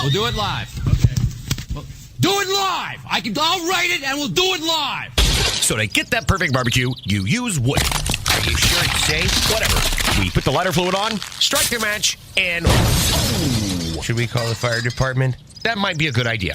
We'll do it live. Okay. Well, do it live. I'll write it and we'll do it live. So to get that perfect barbecue, you use wood. Are you sure it's safe? Whatever. We put the lighter fluid on, strike the match, and... Oh, should we call the fire department? That might be a good idea.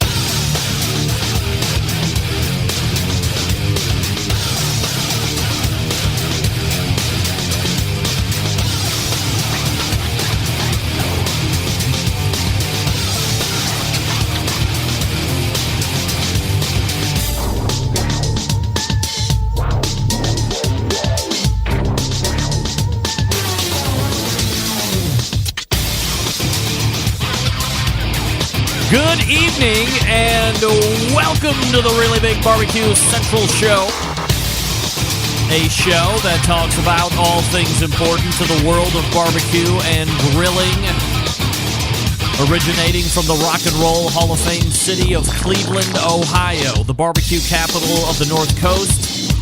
Good evening and welcome to the Really Big Barbecue Central Show, a show that talks about all things important to the world of barbecue and grilling, originating from the Rock and Roll Hall of Fame city of Cleveland, Ohio, the barbecue capital of the North Coast.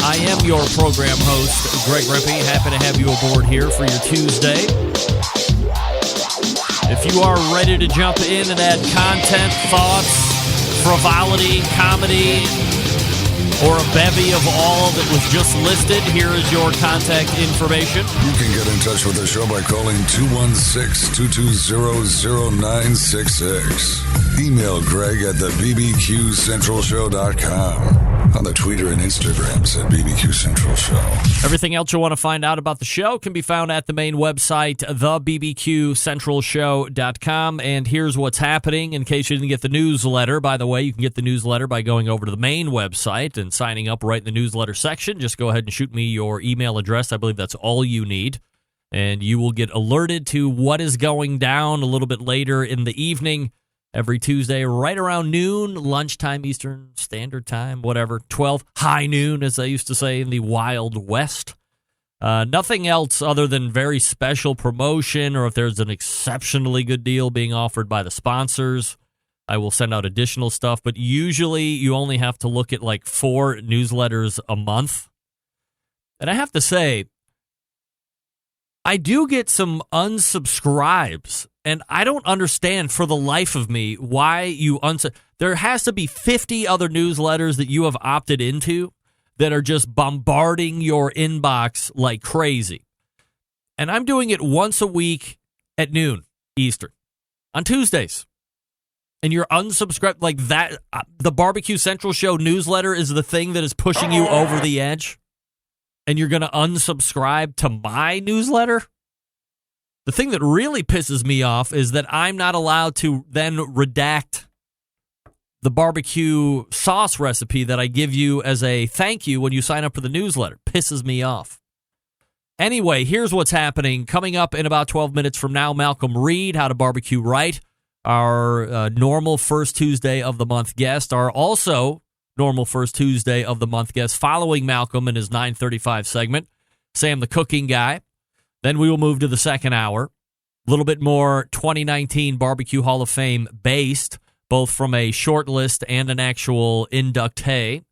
I am your program host, Greg Rippey. Happy to have you aboard here for your Tuesday. If you are ready to jump in and add content, thoughts, frivolity, comedy, or a bevy of all that was just listed, here is your contact information. You can get in touch with the show by calling 216-220-0966. Email Greg at thebbqcentralshow.com. On the Twitter and Instagrams at BBQ Central Show. Everything else you want to find out about the show can be found at the main website, thebbqcentralshow.com. And here's what's happening in case you didn't get the newsletter. By the way, you can get the newsletter by going over to the main website and signing up right in the newsletter section. Just go ahead and shoot me your email address. I believe that's all you need. And you will get alerted to what is going down a little bit later in the evening. Every Tuesday, right around noon, lunchtime, Eastern Standard Time, whatever, 12, high noon, as they used to say in the Wild West. Nothing else other than very special promotion, or if there's an exceptionally good deal being offered by the sponsors, I will send out additional stuff. But usually, you only have to look at like 4 newsletters a month. And I have to say, I do get some unsubscribes. And I don't understand for the life of me why you there has to be 50 other newsletters that you have opted into that are just bombarding your inbox like crazy. And I'm doing it once a week at noon Eastern on Tuesdays. And you're unsubscribed like that. The Barbecue Central Show newsletter is the thing that is pushing you over the edge. And you're going to unsubscribe to my newsletter? The thing that really pisses me off is that I'm not allowed to then redact the barbecue sauce recipe that I give you as a thank you when you sign up for the newsletter. Pisses me off. Anyway, here's what's happening. Coming up in about 12 minutes from now, Malcom Reed, How to Barbecue Right, our normal first Tuesday of the month guest, our also normal first Tuesday of the month guest following Malcolm in his 9:35 segment, Sam the Cooking Guy. Then we will move to the second hour. A little bit more 2019 Barbecue Hall of Fame based, both from a short list and an actual inductee.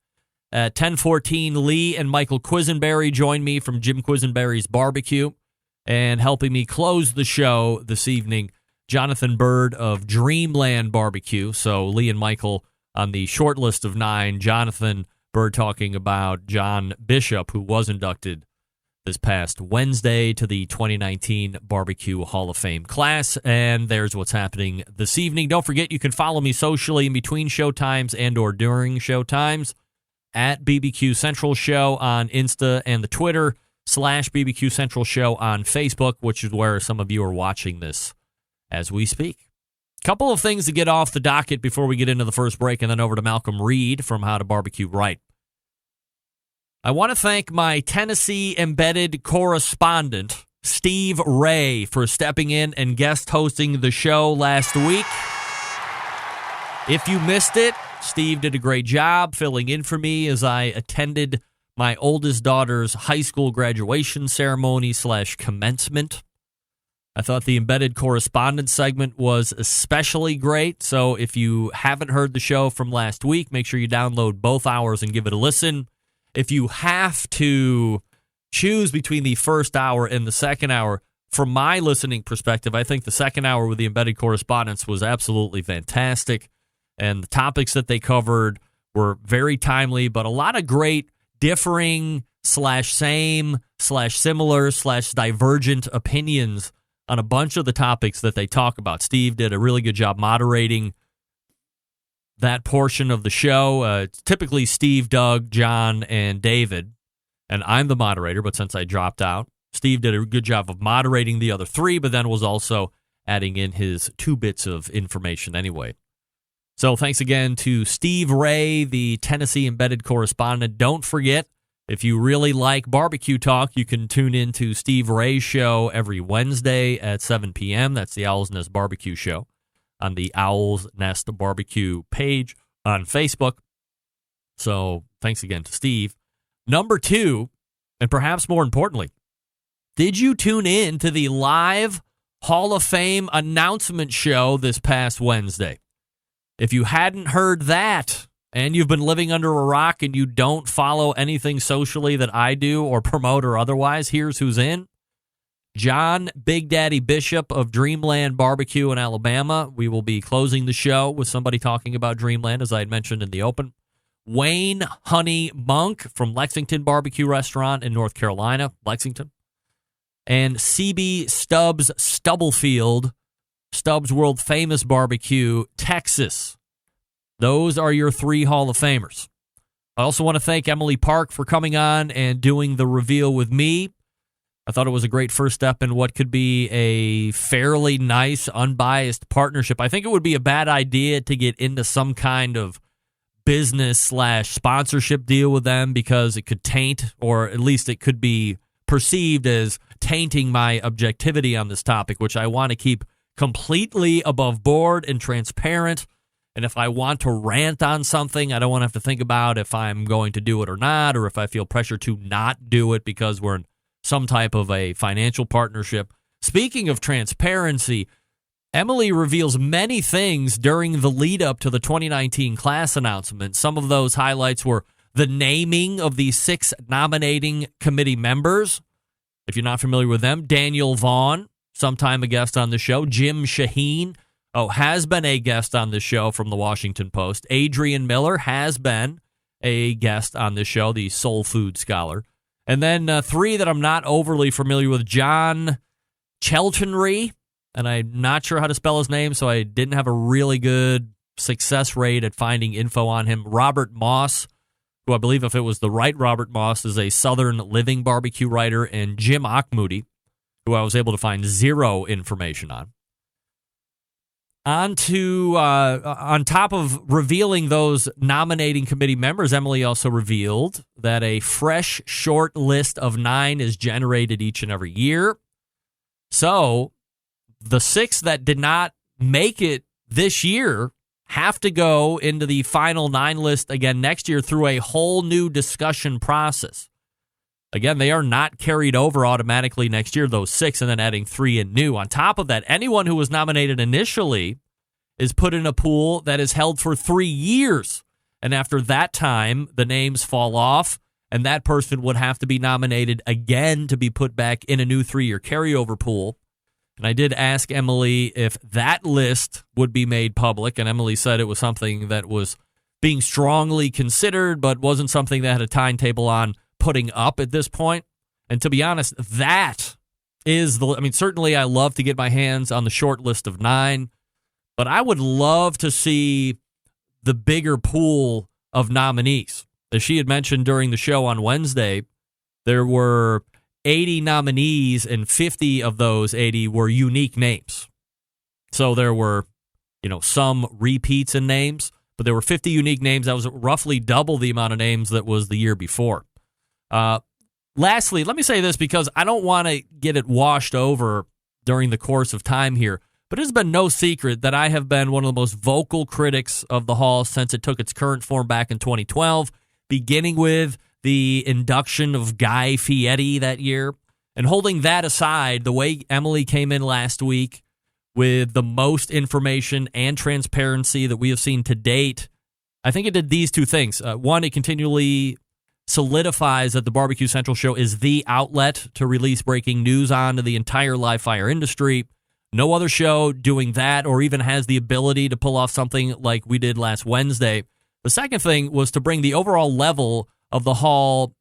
At 10:14, Lee and Michael Quisenberry join me from Jim Quisenberry's Barbecue. And helping me close the show this evening, Jonathan Bird of Dreamland Barbecue. So Lee and Michael on the short list of 9. Jonathan Bird talking about John Bishop, who was inducted this past Wednesday to the 2019 Barbecue Hall of Fame class. And there's what's happening this evening. Don't forget, you can follow me socially in between show times and or during show times at BBQ Central Show on Insta and the Twitter, /BBQ Central Show on Facebook, which is where some of you are watching this as we speak. Couple of things to get off the docket before we get into the first break and then over to Malcom Reed from How to Barbecue Right. I want to thank my Tennessee embedded correspondent, Steve Ray, for stepping in and guest hosting the show last week. If you missed it, Steve did a great job filling in for me as I attended my oldest daughter's high school graduation ceremony / commencement. I thought the embedded correspondence segment was especially great, so if you haven't heard the show from last week, make sure you download both hours and give it a listen. If you have to choose between the first hour and the second hour, from my listening perspective, I think the second hour with the embedded correspondents was absolutely fantastic. And the topics that they covered were very timely, but a lot of great differing /same /similar /divergent opinions on a bunch of the topics that they talk about. Steve did a really good job moderating that portion of the show. It's typically Steve, Doug, John, and David, and I'm the moderator, but since I dropped out, Steve did a good job of moderating the other three, but then was also adding in his 2 bits of information anyway. So thanks again to Steve Ray, the Tennessee embedded correspondent. Don't forget, if you really like barbecue talk, you can tune in to Steve Ray's show every Wednesday at 7 p.m. That's the Owl's Nest Barbecue Show on the Owl's Nest Barbecue page on Facebook. So thanks again to Steve. Number 2, and perhaps more importantly, did you tune in to the live Hall of Fame announcement show this past Wednesday? If you hadn't heard that, and you've been living under a rock and you don't follow anything socially that I do or promote or otherwise, here's who's in. John Big Daddy Bishop of Dreamland Barbecue in Alabama. We will be closing the show with somebody talking about Dreamland, as I had mentioned in the open. Wayne Honey Monk from Lexington Barbecue Restaurant in North Carolina, Lexington. And CB Stubbs Stubblefield, Stubbs World Famous Barbecue, Texas. Those are your 3 Hall of Famers. I also want to thank Emily Park for coming on and doing the reveal with me. I thought it was a great first step in what could be a fairly nice, unbiased partnership. I think it would be a bad idea to get into some kind of business/sponsorship deal with them because it could taint, or at least it could be perceived as tainting my objectivity on this topic, which I want to keep completely above board and transparent. And if I want to rant on something, I don't want to have to think about if I'm going to do it or not, or if I feel pressure to not do it because we're in some type of a financial partnership. Speaking of transparency, Emily reveals many things during the lead up to the 2019 class announcement. Some of those highlights were the naming of the 6 nominating committee members. If you're not familiar with them, Daniel Vaughn, sometime a guest on the show. Jim Shaheen, has been a guest on the show from the Washington Post. Adrian Miller has been a guest on the show, the soul food scholar. And then 3 that I'm not overly familiar with. John Cheltenry, and I'm not sure how to spell his name, so I didn't have a really good success rate at finding info on him. Robert Moss, who I believe, if it was the right Robert Moss, is a Southern Living barbecue writer. And Jim Achmoody, who I was able to find 0 information on. On top of revealing those nominating committee members, Emily also revealed that a fresh short list of 9 is generated each and every year. So the 6 that did not make it this year have to go into the final 9 list again next year through a whole new discussion process. Again, they are not carried over automatically next year, those 6, and then adding 3 in new. On top of that, anyone who was nominated initially is put in a pool that is held for 3 years. And after that time, the names fall off, and that person would have to be nominated again to be put back in a new 3-year carryover pool. And I did ask Emily if that list would be made public, and Emily said it was something that was being strongly considered, but wasn't something that had a timetable on putting up at this point. And to be honest, that is certainly I love to get my hands on the short list of 9, but I would love to see the bigger pool of nominees. As she had mentioned during the show on Wednesday, there were 80 nominees, and 50 of those 80 were unique names. So there were, some repeats in names, but there were 50 unique names. That was roughly double the amount of names that was the year before. Lastly, let me say this because I don't want to get it washed over during the course of time here, but it has been no secret that I have been one of the most vocal critics of the Hall since it took its current form back in 2012, beginning with the induction of Guy Fieri that year. And holding that aside, the way Emily came in last week with the most information and transparency that we have seen to date, I think it did these 2 things. One, it continually solidifies that the Barbecue Central Show is the outlet to release breaking news on to the entire live fire industry. No other show doing that or even has the ability to pull off something like we did last Wednesday. The second thing was to bring the overall level of the hall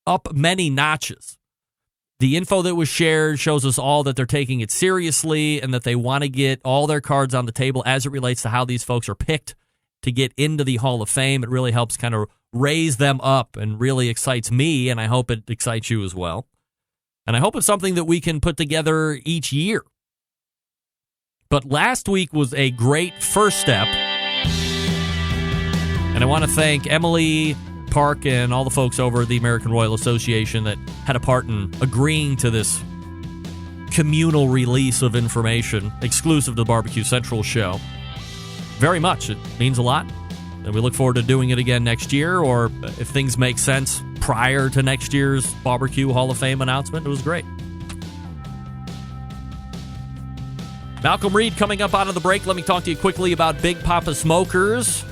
up many notches. The info that was shared shows us all that they're taking it seriously and that they want to get all their cards on the table as it relates to how these folks are picked to get into the Hall of Fame. It really helps kind of raise them up and really excites me, and I hope it excites you as well. And I hope it's something that we can put together each year. But last week was a great first step, and I want to thank Emily Park and all the folks over at the American Royal Association that had a part in agreeing to this communal release of information exclusive to the Barbecue Central show. Very much. It means a lot. And we look forward to doing it again next year, or if things make sense, prior to next year's Barbecue Hall of Fame announcement. It was great. Malcom Reed coming up out of the break. Let me talk to you quickly about Big Papa Smokers,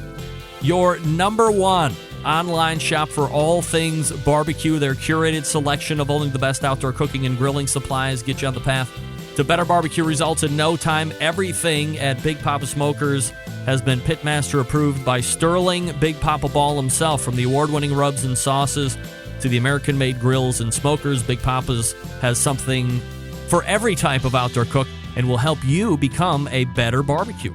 your number one online shop for all things barbecue. Their curated selection of only the best outdoor cooking and grilling supplies get you on the path to better barbecue results in no time. Everything at Big Papa Smokers has been Pitmaster approved by Sterling Big Papa Ball himself. From the award-winning rubs and sauces to the American-made grills and smokers, Big Papa's has something for every type of outdoor cook and will help you become a better barbecue.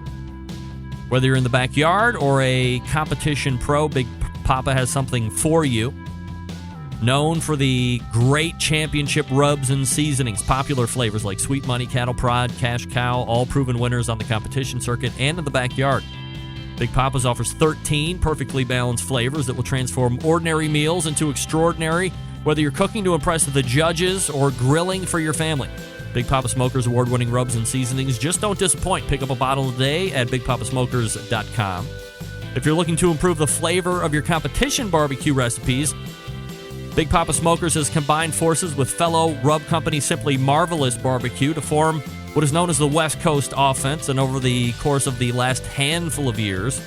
Whether you're in the backyard or a competition pro, Big Papa has something for you. Known for the great championship rubs and seasonings, popular flavors like Sweet Money, Cattle Prod, Cash Cow, all proven winners on the competition circuit and in the backyard. Big Papa's offers 13 perfectly balanced flavors that will transform ordinary meals into extraordinary, whether you're cooking to impress the judges or grilling for your family. Big Papa Smokers award-winning rubs and seasonings just don't disappoint. Pick up a bottle today at BigPapaSmokers.com. If you're looking to improve the flavor of your competition barbecue recipes, Big Papa Smokers has combined forces with fellow rub company Simply Marvelous Barbecue to form what is known as the West Coast Offense. And over the course of the last handful of years,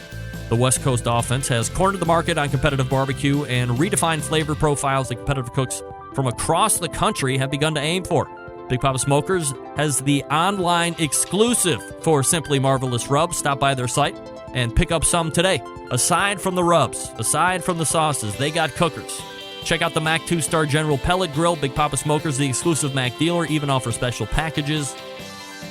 the West Coast Offense has cornered the market on competitive barbecue and redefined flavor profiles that competitive cooks from across the country have begun to aim for. Big Papa Smokers has the online exclusive for Simply Marvelous Rubs. Stop by their site and pick up some today. Aside from the rubs, aside from the sauces, they got cookers. Check out the Mac 2-Star General Pellet Grill. Big Papa Smokers, the exclusive Mac dealer, even offers special packages.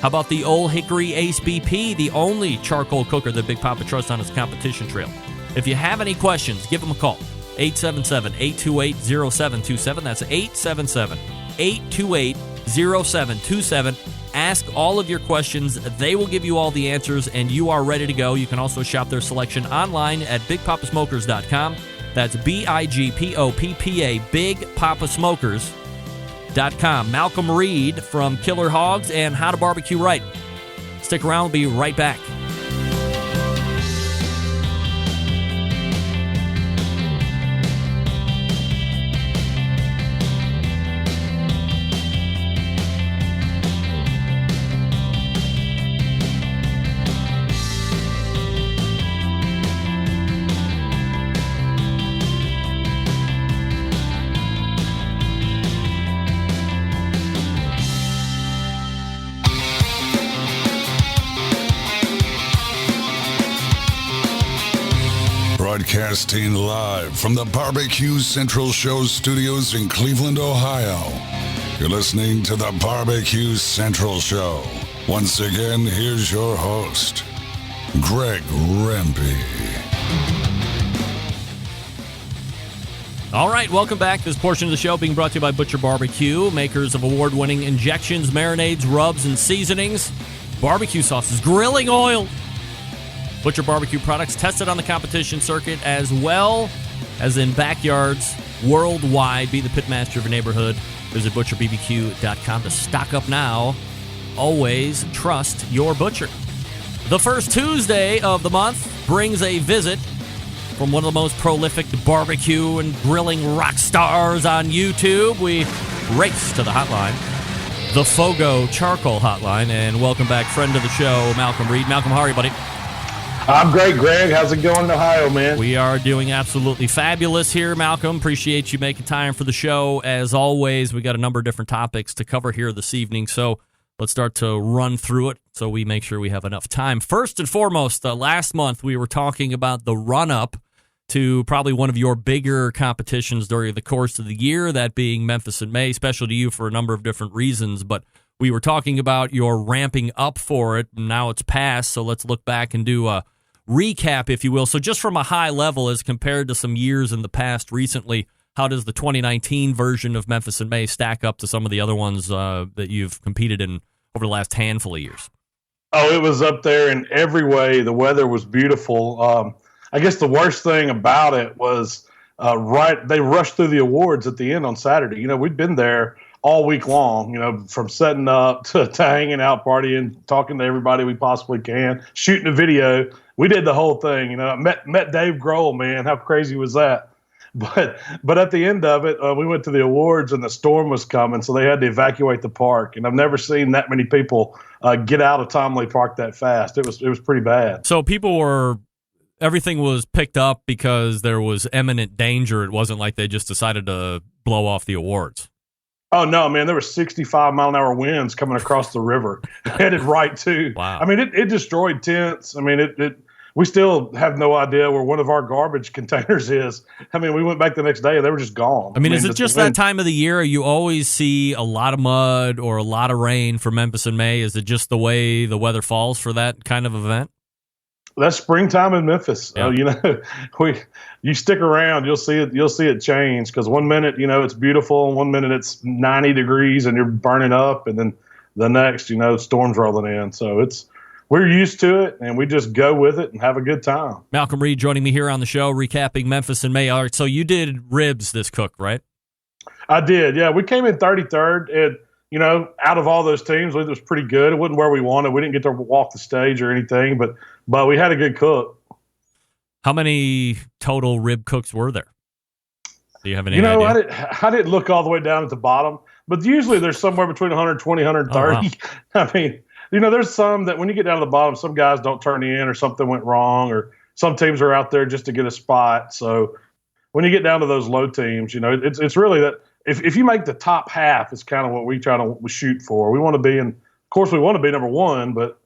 How about the Old Hickory Ace BP, the only charcoal cooker that Big Papa trusts on his competition trail? If you have any questions, give them a call. 877-828-0727. That's 877-828-0727. Ask all of your questions. They will give you all the answers, and you are ready to go. You can also shop their selection online at BigPapaSmokers.com. That's BIGPOPPA, BigPapaSmokers.com. Malcom Reed from Killer Hogs and How to Barbecue Right. Stick around. We'll be right back. Broadcasting live from the Barbecue Central Show studios in Cleveland, Ohio. You're listening to the Barbecue Central Show. Once again, here's your host, Greg Rempe. All right, welcome back. This portion of the show being brought to you by Butcher Barbecue, makers of award-winning injections, marinades, rubs, and seasonings, barbecue sauces, grilling oil. Butcher Barbecue products tested on the competition circuit as well as in backyards worldwide. Be the pitmaster of your neighborhood. Visit butcherbbq.com to stock up now. Always trust your butcher. The first Tuesday of the month brings a visit from one of the most prolific barbecue and grilling rock stars on YouTube. We race to the hotline, the Fogo Charcoal Hotline, and welcome back friend of the show, Malcom Reed. Malcom, how are you, buddy? I'm great, Greg. How's it going in Ohio, man? We are doing absolutely fabulous here, Malcolm. Appreciate you making time for the show. As always, we got a number of different topics to cover here this evening, so let's start to run through it so we make sure we have enough time. First and foremost, last month we were talking about the run-up to probably one of your bigger competitions during the course of the year, that being Memphis in May, special to you for a number of different reasons, but we were talking about your ramping up for it. Now it's past, so let's look back and do a recap, if you will. So just from a high level, as compared to some years in the past recently, how does the 2019 version of Memphis in May stack up to some of the other ones that you've competed in over the last handful of years? Oh, it was up there in every way. The weather was beautiful. I guess the worst thing about it was they rushed through the awards at the end on Saturday. We'd been there all week long, from setting up to hanging out, partying, talking to everybody we possibly can, shooting a video. We did the whole thing. I met Dave Grohl, man. How crazy was that? But at the end of it, we went to the awards and the storm was coming, so they had to evacuate the park. And I've never seen that many people get out of Tomley Park that fast. It was pretty bad. So everything was picked up because there was imminent danger. It wasn't like they just decided to blow off the awards. Oh, no, man. There were 65-mile-an-hour winds coming across the river, headed right to. Wow. I mean, it destroyed tents. I mean, we still have no idea where one of our garbage containers is. I mean, we went back the next day and they were just gone. I mean, is it just that time of the year? You always see a lot of mud or a lot of rain for Memphis in May. Is it just the way the weather falls for that kind of event? That's springtime in Memphis. Yeah. You stick around, you'll see it change, because one minute, it's beautiful, and one minute it's 90 degrees and you're burning up, and then the next, storms rolling in. So we're used to it, and we just go with it and have a good time. Malcom Reed joining me here on the show, recapping Memphis in May. All right, so you did ribs this cook, right? I did, yeah. We came in 33rd, and out of all those teams, it was pretty good. It wasn't where we wanted. We didn't get to walk the stage or anything, but we had a good cook. How many total rib cooks were there? Do you have any idea? I didn't look all the way down at the bottom, but usually there's somewhere between 120, 130. Oh, wow. I mean, there's some that when you get down to the bottom, some guys don't turn in or something went wrong, or some teams are out there just to get a spot. So when you get down to those low teams, it's really that if you make the top half, it's kind of what we try to shoot for. We want to be of course, we want to be number one, but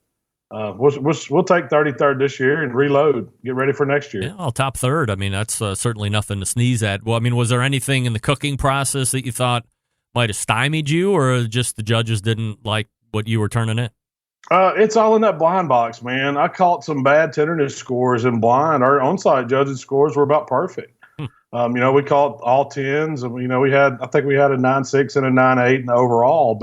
we'll take 33rd this year and reload, get ready for next year. Yeah, well, top third. I mean, that's certainly nothing to sneeze at. Well, I mean, was there anything in the cooking process that you thought might have stymied you, or just the judges didn't like what you were turning in? It's all in that blind box, man. I caught some bad tenderness scores in blind. Our on-site judging scores were about perfect. We caught all 10s, and I think we had a 9.6 and a 9.8 in the overall,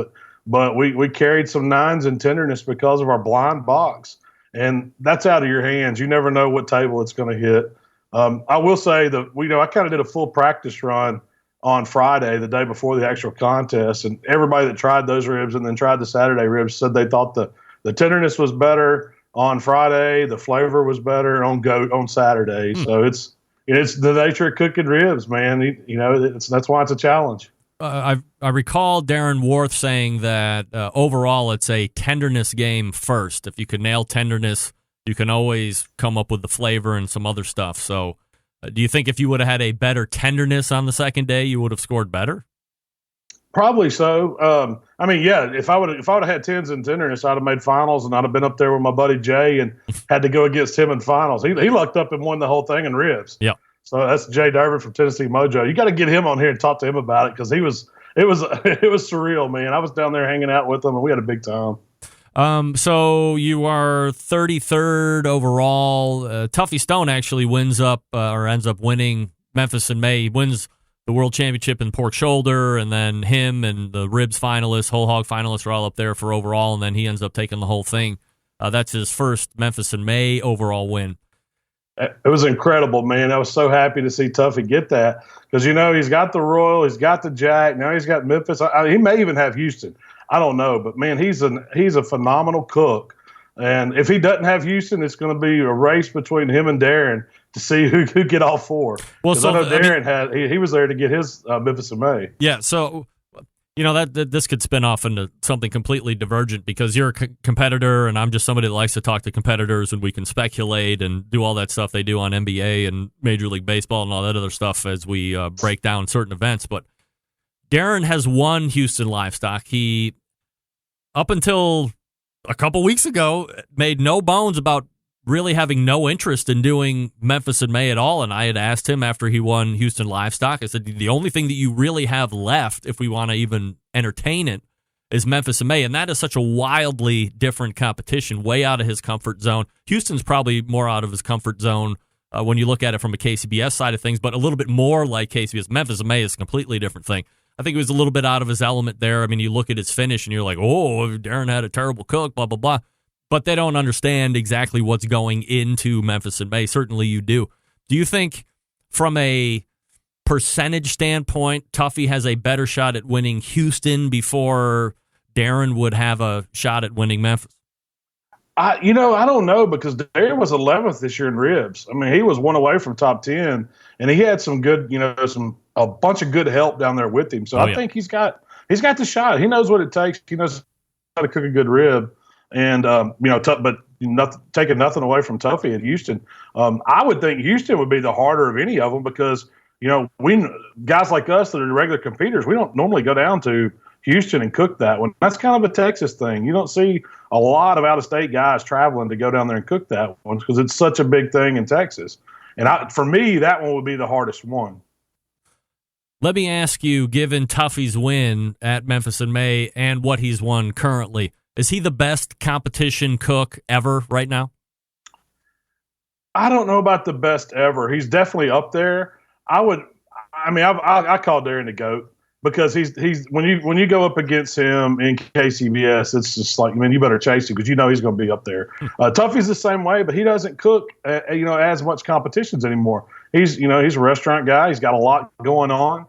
but we carried some 9s in tenderness because of our blind box, and that's out of your hands. You never know what table it's going to hit. I will say that I kind of did a full practice run on Friday, the day before the actual contest, and everybody that tried those ribs and then tried the Saturday ribs said they thought the tenderness was better on Friday, the flavor was better on Saturday. So it's the nature of cooking ribs, man. That's why it's a challenge. I recall Darren Worth saying that overall it's a tenderness game first. If you can nail tenderness, you can always come up with the flavor and some other stuff. So do you think if you would have had a better tenderness on the second day, you would have scored better? Probably so. If I would have had 10s and tenderness, I'd have made finals, and I'd have been up there with my buddy Jay and had to go against him in finals. He lucked up and won the whole thing in ribs. Yeah. So that's Jay Durbin from Tennessee Mojo. You got to get him on here and talk to him about it, because it was surreal, man. I was down there hanging out with him, and we had a big time. So you are 33rd overall. Tuffy Stone actually ends up winning Memphis in May. He wins the World Championship in pork shoulder, and then him and the ribs finalists, whole hog finalists are all up there for overall, and then he ends up taking the whole thing. That's his first Memphis in May overall win. It was incredible, man. I was so happy to see Tuffy get that, because, he's got the Royal, he's got the Jack, now he's got Memphis. He may even have Houston. I don't know, but, man, he's a phenomenal cook. And if he doesn't have Houston, it's going to be a race between him and Darren to see who could get all four. Well, so I know Darren he was there to get his Memphis in May. Yeah, so that this could spin off into something completely divergent because you're a competitor and I'm just somebody that likes to talk to competitors and we can speculate and do all that stuff they do on NBA and Major League Baseball and all that other stuff as we break down certain events. But Darren has won Houston Livestock. He, up until a couple weeks ago, made no bones about really having no interest in doing Memphis in May at all. And I had asked him after he won Houston Livestock, I said, the only thing that you really have left, if we want to even entertain it, is Memphis in May. And that is such a wildly different competition, way out of his comfort zone. Houston's probably more out of his comfort zone when you look at it from a KCBS side of things, but a little bit more like KCBS. Memphis in May is a completely different thing. I think he was a little bit out of his element there. I mean, you look at his finish and you're like, oh, Darren had a terrible cook, blah, blah, blah. But they don't understand exactly what's going into Memphis in May. Certainly you do. Do you think from a percentage standpoint, Tuffy has a better shot at winning Houston before Darren would have a shot at winning Memphis? I don't know because Darren was 11th this year in ribs. I mean, he was one away from top 10, and he had some good, a bunch of good help down there with him. So I think he's got the shot. He knows what it takes. He knows how to cook a good rib. And, taking nothing away from Tuffy at Houston. I would think Houston would be the harder of any of them because, we guys like us that are regular competitors, we don't normally go down to Houston and cook that one. That's kind of a Texas thing. You don't see a lot of out-of-state guys traveling to go down there and cook that one because it's such a big thing in Texas. And for me, that one would be the hardest one. Let me ask you, given Tuffy's win at Memphis in May and what he's won currently, is he the best competition cook ever right now? I don't know about the best ever. He's definitely up there. I call Darren the GOAT because he's when you go up against him in KCBS, it's just like, man, you better chase him because he's going to be up there. Tuffy's the same way, but he doesn't cook as much competitions anymore. He's a restaurant guy. He's got a lot going on,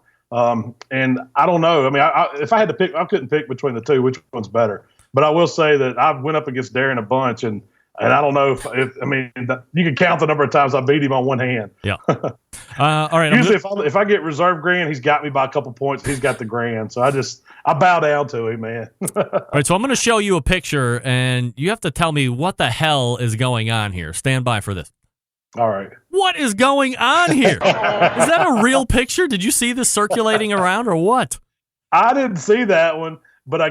and I don't know. I mean, if I had to pick, I couldn't pick between the two. Which one's better? But I will say that I went up against Darren a bunch, and I don't know if you can count the number of times I beat him on one hand. Yeah. All right. Usually, if I get reserve grand, he's got me by a couple points. He's got the grand, so I bow down to him, man. All right. So I'm going to show you a picture, and you have to tell me what the hell is going on here. Stand by for this. All right. What is going on here? Is that a real picture? Did you see this circulating around, or what? I didn't see that one. But I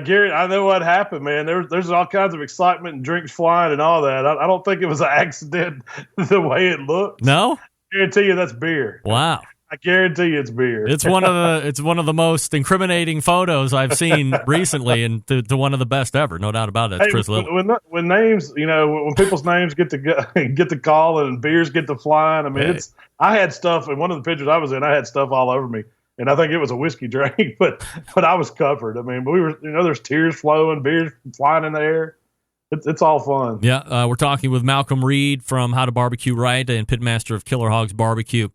know what happened, man. There's all kinds of excitement and drinks flying and all that. I don't think it was an accident the way it looked. No? I guarantee you that's beer. Wow. I guarantee you it's beer. It's one of the most incriminating photos I've seen recently, and to one of the best ever, no doubt about it. That's Chris Little. When names, when people's names get to call and beers get to flying, I mean, I had stuff in one of the pictures I was in. I had stuff all over me. And I think it was a whiskey drink, but I was covered. I mean, we were, there's tears flowing, beers flying in the air. It's all fun. Yeah, we're talking with Malcom Reed from How to BBQ Right and pitmaster of Killer Hogs Barbecue. All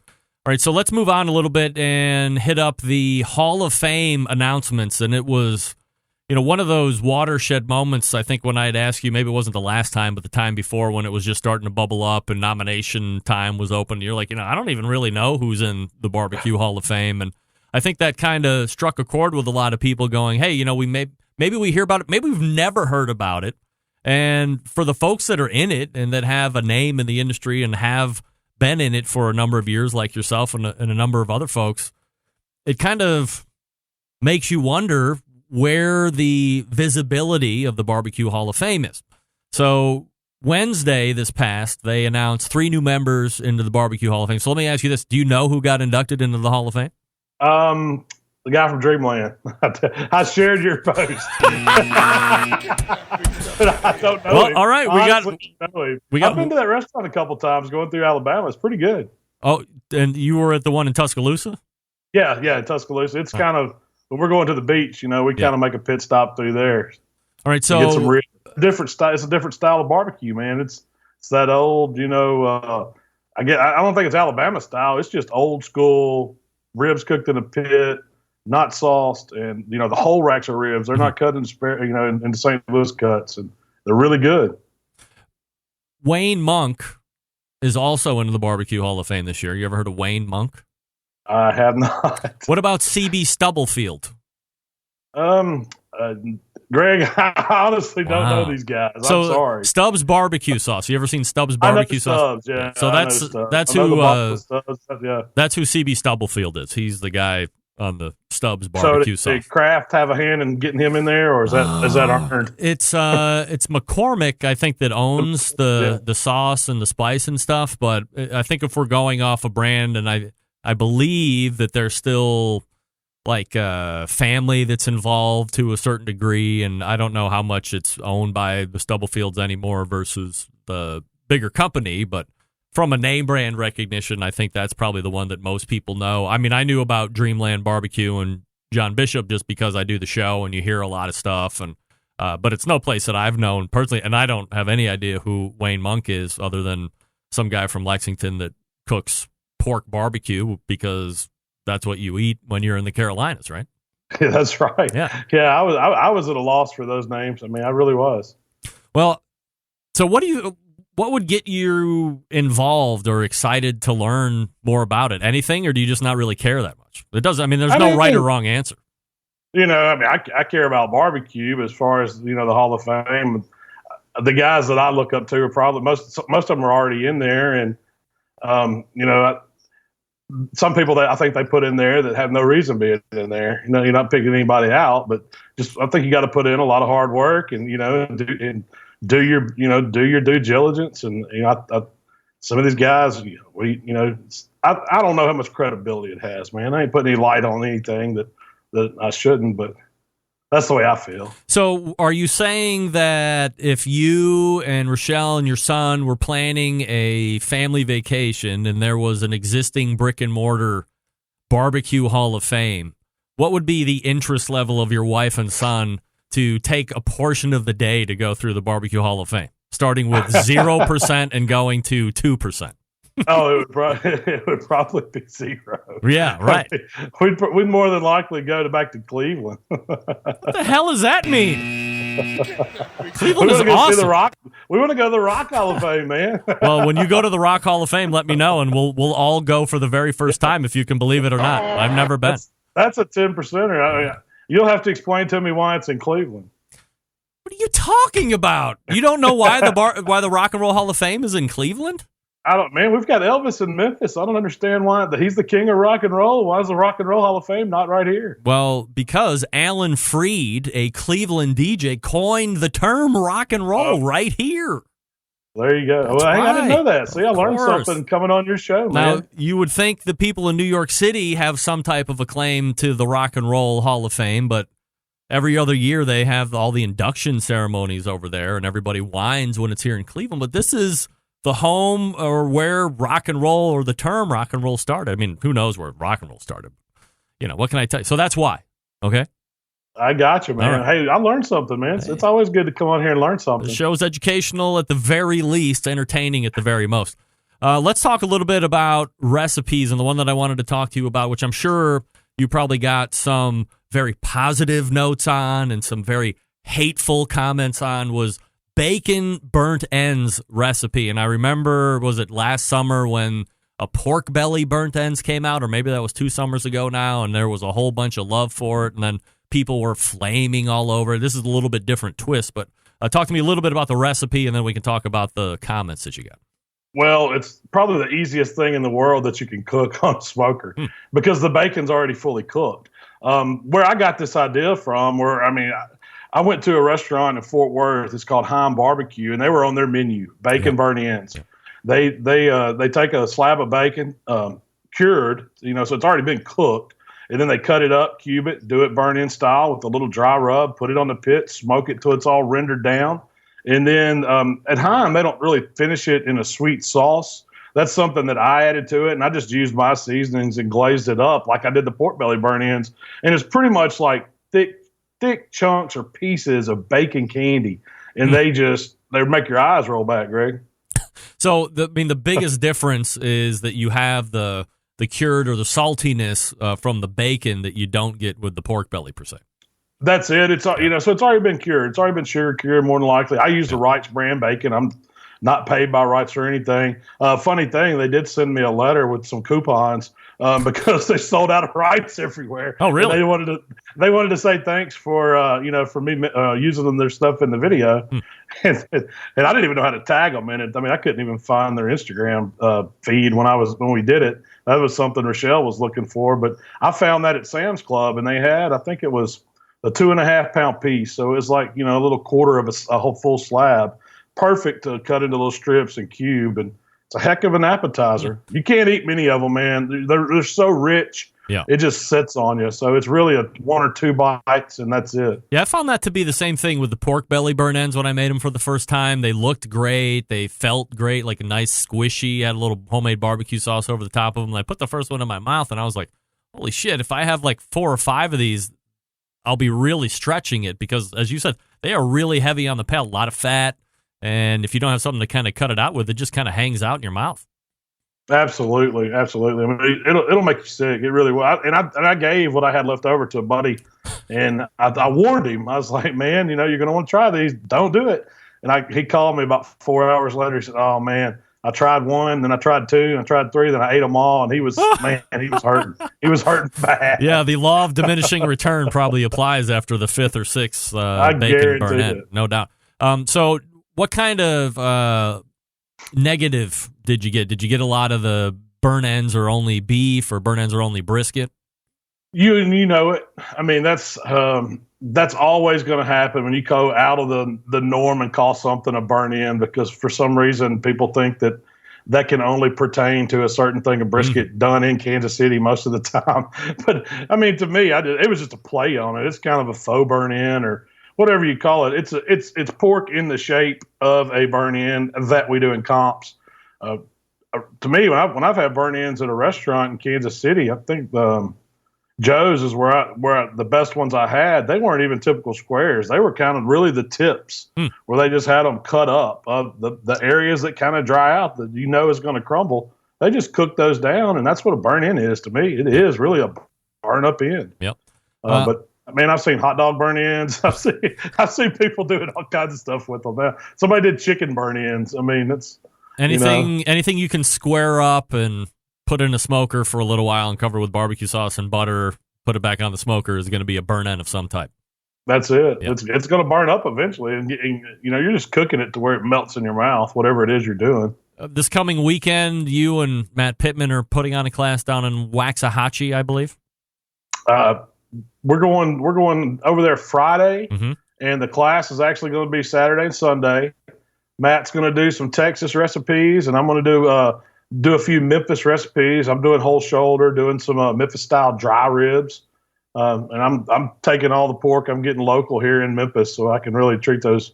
right, so let's move on a little bit and hit up the Hall of Fame announcements. And it was, one of those watershed moments, I think, when I'd ask you, maybe it wasn't the last time, but the time before when it was just starting to bubble up and nomination time was open. You're like, I don't even really know who's in the Barbecue Hall of Fame. And I think that kind of struck a chord with a lot of people going, hey, maybe we hear about it. Maybe we've never heard about it. And for the folks that are in it and that have a name in the industry and have been in it for a number of years, like yourself and a number of other folks, it kind of makes you wonder where the visibility of the Barbecue Hall of Fame is. So Wednesday this past, they announced 3 new members into the Barbecue Hall of Fame. So let me ask you this. Do you know who got inducted into the Hall of Fame? The guy from Dreamland. I shared your post. I don't know. Well, him. all right, I've been to that restaurant a couple times going through Alabama. It's pretty good. Oh, and you were at the one in Tuscaloosa? Yeah, in Tuscaloosa. It's kind of when we're going to the beach. We kind of make a pit stop through there. All right, so get some different style. It's a different style of barbecue, man. It's that old. I don't think it's Alabama style. It's just old school. Ribs cooked in a pit, not sauced, and the whole racks of ribs. They're not cut into St. Louis cuts, and they're really good. Wayne Monk is also into the Barbecue Hall of Fame this year. You ever heard of Wayne Monk? I have not. What about CB Stubblefield? Greg, I honestly don't know these guys. So, I'm sorry. Stubbs barbecue sauce. You ever seen Stubbs barbecue sauce? Stubbs, yeah. So I know Stubbs. that's who CB Stubblefield is. He's the guy on the Stubbs barbecue sauce. Did Kraft have a hand in getting him in there, or is that earned? It's McCormick, I think, that owns the sauce and the spice and stuff. But I think if we're going off a brand, and I believe that there's still like family that's involved to a certain degree, and I don't know how much it's owned by the Stubblefields anymore versus the bigger company, but from a name brand recognition, I think that's probably the one that most people know. I mean, I knew about Dreamland Barbecue and John Bishop just because I do the show and you hear a lot of stuff, and but it's no place that I've known personally, and I don't have any idea who Wayne Monk is other than some guy from Lexington that cooks pork barbecue because that's what you eat when you're in the Carolinas, right? Yeah, that's right. Yeah. I was at a loss for those names. I mean, I really was. Well, so what would get you involved or excited to learn more about it? Anything, or do you just not really care that much? It doesn't. I mean, there's no right or wrong answer. You know, I mean, I care about barbecue, but as far as the Hall of Fame, the guys that I look up to are probably most of them are already in there, and some people that I think they put in there that have no reason being in there. You know, you're not picking anybody out, but just I think you got to put in a lot of hard work and do your due diligence. And some of these guys, I don't know how much credibility it has, man. I ain't putting any light on anything that I shouldn't, but that's the way I feel. So are you saying that if you and Rochelle and your son were planning a family vacation and there was an existing brick and mortar barbecue Hall of Fame, what would be the interest level of your wife and son to take a portion of the day to go through the Barbecue Hall of Fame, starting with 0% and going to 2%? Oh, it would probably be 0. Yeah, right. We'd more than likely go back to Cleveland. What the hell does that mean? Cleveland is awesome. We want to go to the Rock Hall of Fame, man. Well, when you go to the Rock Hall of Fame, let me know, and we'll all go for the very first time, if you can believe it or not. I've never been. That's a 10%er. You'll have to explain to me why it's in Cleveland. What are you talking about? You don't know why the Rock and Roll Hall of Fame is in Cleveland? Man, we've got Elvis in Memphis. I don't understand why he's the king of rock and roll. Why is the Rock and Roll Hall of Fame not right here? Well, because Alan Freed, a Cleveland DJ, coined the term rock and roll right here. There you go. Well, I didn't know that. See, I learned something coming on your show, man. Now, you would think the people in New York City have some type of a claim to the Rock and Roll Hall of Fame, but every other year they have all the induction ceremonies over there, and everybody whines when it's here in Cleveland. But this is the home or where rock and roll or the term rock and roll started. I mean, who knows where rock and roll started? What can I tell you? So that's why. Okay. I got you, man. Right. Hey, I learned something, man. Hey. It's always good to come on here and learn something. The show's educational at the very least, entertaining at the very most. Let's talk a little bit about recipes, and the one that I wanted to talk to you about, which I'm sure you probably got some very positive notes on and some very hateful comments on, was bacon burnt ends recipe. And I remember, was it last summer when a pork belly burnt ends came out, or maybe that was 2 summers ago now, and there was a whole bunch of love for it, and then people were flaming all over. This is a little bit different twist, but talk to me a little bit about the recipe, and then we can talk about the comments that you got. Well, it's probably the easiest thing in the world that you can cook on a smoker because the bacon's already fully cooked. Where I got this idea from, I went to a restaurant in Fort Worth. It's called Heim Barbecue, and they were on their menu, bacon burnt ends. They take a slab of bacon, cured, so it's already been cooked, and then they cut it up, cube it, do it burnt end style with a little dry rub, put it on the pit, smoke it till it's all rendered down. And then at Heim, they don't really finish it in a sweet sauce. That's something that I added to it, and I just used my seasonings and glazed it up like I did the pork belly burnt ends. And it's pretty much like thick chunks or pieces of bacon candy, and they make your eyes roll back, Greg. So the biggest difference is that you have the cured or the saltiness from the bacon that you don't get with the pork belly per se. That's it. It's so it's already been cured. It's already been sugar cured more than likely. I use the Wright's brand bacon. I'm not paid by rights or anything. Funny thing, they did send me a letter with some coupons because they sold out of rights everywhere. Oh, really? And they wanted to say thanks for for me using their stuff in the video, and I didn't even know how to tag them in it. I mean, I couldn't even find their Instagram feed when we did it. That was something Rochelle was looking for, but I found that at Sam's Club, and they had, I think it was a 2.5 pound piece, so it was like a little quarter of a whole full slab. Perfect to cut into little strips and cube, and it's a heck of an appetizer. You can't eat many of them, man. They're so rich. Yeah. It just sits on you. So it's really a 1 or 2 bites, and that's it. Yeah, I found that to be the same thing with the pork belly burn ends when I made them for the first time. They looked great. They felt great, like a nice squishy. Had a little homemade barbecue sauce over the top of them. And I put the first one in my mouth, and I was like, holy shit, if I have like 4 or 5 of these, I'll be really stretching it because, as you said, they are really heavy on the palate, a lot of fat. And if you don't have something to kind of cut it out with, it just kind of hangs out in your mouth. Absolutely. I mean, it'll make you sick. It really will. I gave what I had left over to a buddy, and I warned him. I was like, man, you're going to want to try these. Don't do it. And he called me about 4 hours later. He said, oh, man, I tried 1, then I tried 2, and I tried 3, then I ate them all. And he was hurting. He was hurting bad. Yeah, the law of diminishing return probably applies after the 5th or 6th bacon burn. No doubt. So what kind of negative did you get? Did you get a lot of the burn ends or only beef, or burn ends or only brisket? You know it. I mean, that's always going to happen when you go out of the norm and call something a burn end, because for some reason people think that can only pertain to a certain thing of brisket done in Kansas City most of the time. But I mean, to me, it was just a play on it. It's kind of a faux burn end or whatever you call it. It's pork in the shape of a burn end that we do in comps. To me, when I've had burn ends at a restaurant in Kansas City, I think Joe's is where the best ones I had. They weren't even typical squares. They were kind of really the tips where they just had them cut up of the areas that kind of dry out that is going to crumble. They just cook those down, and that's what a burn end is to me. It is really a burn up end. Yep. But man, I've seen hot dog burn ends. I've seen people doing all kinds of stuff with them. Now, somebody did chicken burn ends. I mean, it's anything you can square up and put in a smoker for a little while and cover with barbecue sauce and butter, put it back on the smoker, is going to be a burn end of some type. That's it. Yep. It's going to burn up eventually, and you're just cooking it to where it melts in your mouth, whatever it is you're doing. This coming weekend, you and Matt Pittman are putting on a class down in Waxahachie, I believe. We're going over there Friday, and the class is actually going to be Saturday and Sunday. Matt's going to do some Texas recipes, and I'm going to do a few Memphis recipes. I'm doing whole shoulder, doing some Memphis style dry ribs, and I'm taking all the pork. I'm getting local here in Memphis, so I can really treat those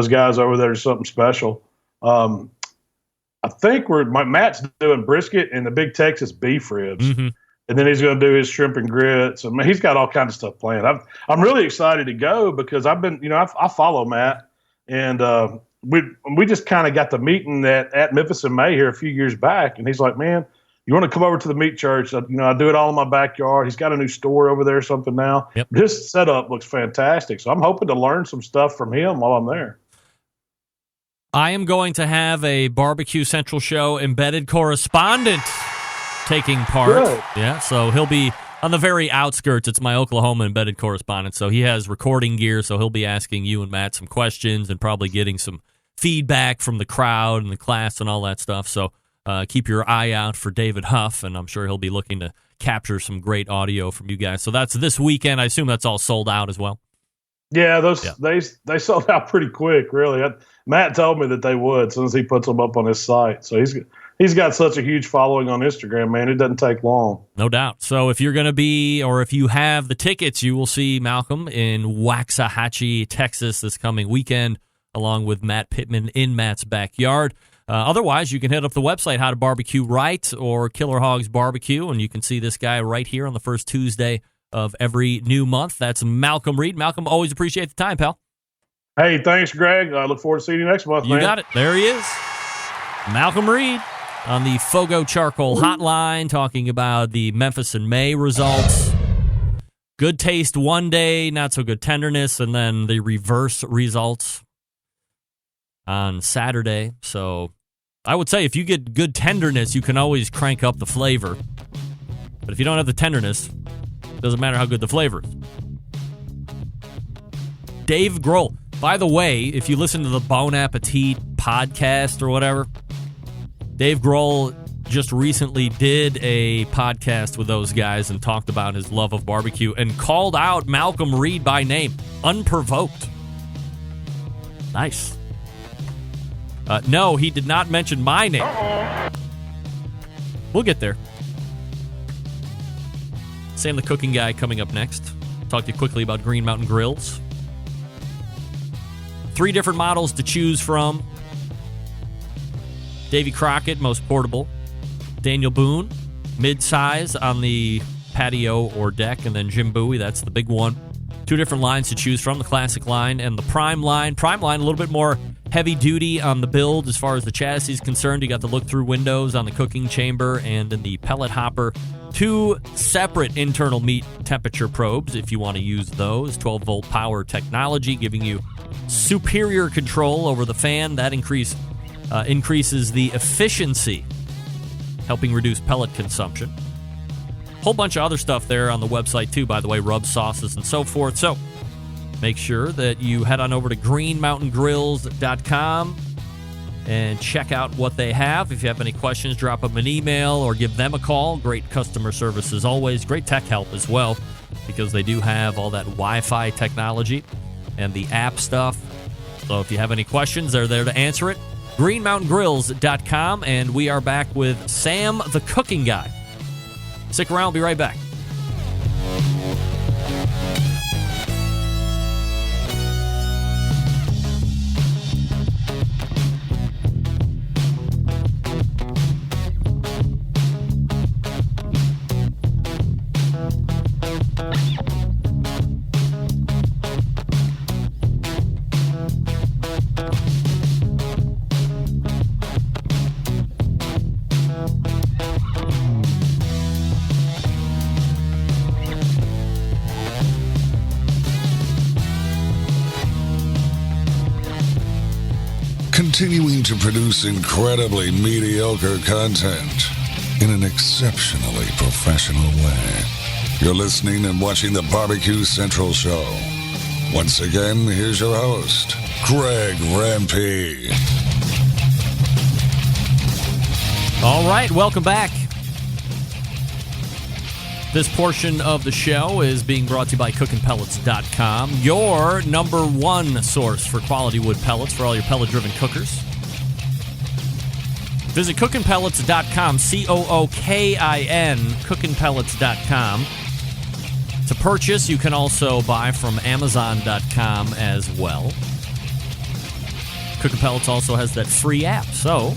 guys over there to something special. I think Matt's doing brisket and the big Texas beef ribs. And then he's going to do his shrimp and grits. I mean, he's got all kinds of stuff planned. I'm really excited to go because I've been, I follow Matt, and we just kind of got the meeting at Memphis in May here a few years back, and he's like, man, you want to come over to the meat church? I do it all in my backyard. He's got a new store over there or something now. Yep. His setup looks fantastic, so I'm hoping to learn some stuff from him while I'm there. I am going to have a Barbecue Central Show embedded correspondent taking part. Good. Yeah, so he'll be on the very outskirts. It's my Oklahoma embedded correspondent, so he has recording gear, so he'll be asking you and Matt some questions and probably getting some feedback from the crowd and the class and all that stuff. So keep your eye out for David Huff, and I'm sure he'll be looking to capture some great audio from you guys. So that's this weekend. I assume that's all sold out as well. Yeah, they sold out pretty quick, really. Matt told me that they would as soon as he puts them up on his site. So he's got such a huge following on Instagram, man. It doesn't take long. No doubt. So if you're going to be, or if you have the tickets, you will see Malcom in Waxahachie, Texas this coming weekend, along with Matt Pittman in Matt's backyard. Otherwise, you can hit up the website, How to BBQ Right, or Killer Hogs Barbecue, and you can see this guy right here on the first Tuesday of every new month. That's Malcom Reed. Malcom, always appreciate the time, pal. Hey, thanks, Greg. I look forward to seeing you next month, man. You got it. There he is. Malcom Reed on the Fogo Charcoal Hotline, talking about the Memphis and May results. Good taste one day, not so good tenderness, and then the reverse results. on Saturday. So I would say if you get good tenderness, you can always crank up the flavor. But if you don't have the tenderness, it doesn't matter how good the flavor is. Dave Grohl. By the way, if you listen to the Bon Appetit podcast or whatever, Dave Grohl just recently did a podcast with those guys and talked about his love of barbecue and called out Malcom Reed by name, unprovoked. Nice. No, he did not mention my name. We'll get there. Sam the Cooking Guy coming up next. Talk to you quickly about Green Mountain Grills. 3 different models to choose from. Davy Crockett, most portable. Daniel Boone, mid-size on the patio or deck. And then Jim Bowie, that's the big one. 2 different lines to choose from, the Classic line and the Prime line. Prime line, a little bit more heavy-duty on the build as far as the chassis is concerned. You got the look-through windows on the cooking chamber and in the pellet hopper. 2 separate internal meat temperature probes if you want to use those. 12-volt power technology giving you superior control over the fan. That increases the efficiency, helping reduce pellet consumption. Whole bunch of other stuff there on the website too, by the way, rub sauces and so forth. So make sure that you head on over to greenmountaingrills.com and check out what they have. If you have any questions, drop them an email or give them a call. Great customer service as always. Great tech help as well, because they do have all that Wi-Fi technology and the app stuff. So if you have any questions, they're there to answer it. greenmountaingrills.com, and we are back with Sam the Cooking Guy. Stick around, we'll be right back. Continuing to produce incredibly mediocre content in an exceptionally professional way. You're listening and watching the Barbecue Central Show. Once again, here's your host, Greg Rempe. All right, welcome back. This portion of the show is being brought to you by cookinpellets.com, your number one source for quality wood pellets for all your pellet-driven cookers. Visit cookinpellets.com, C-O-O-K-I-N, cookinpellets.com. To purchase, you can also buy from Amazon.com as well. Cooking Pellets also has that free app, so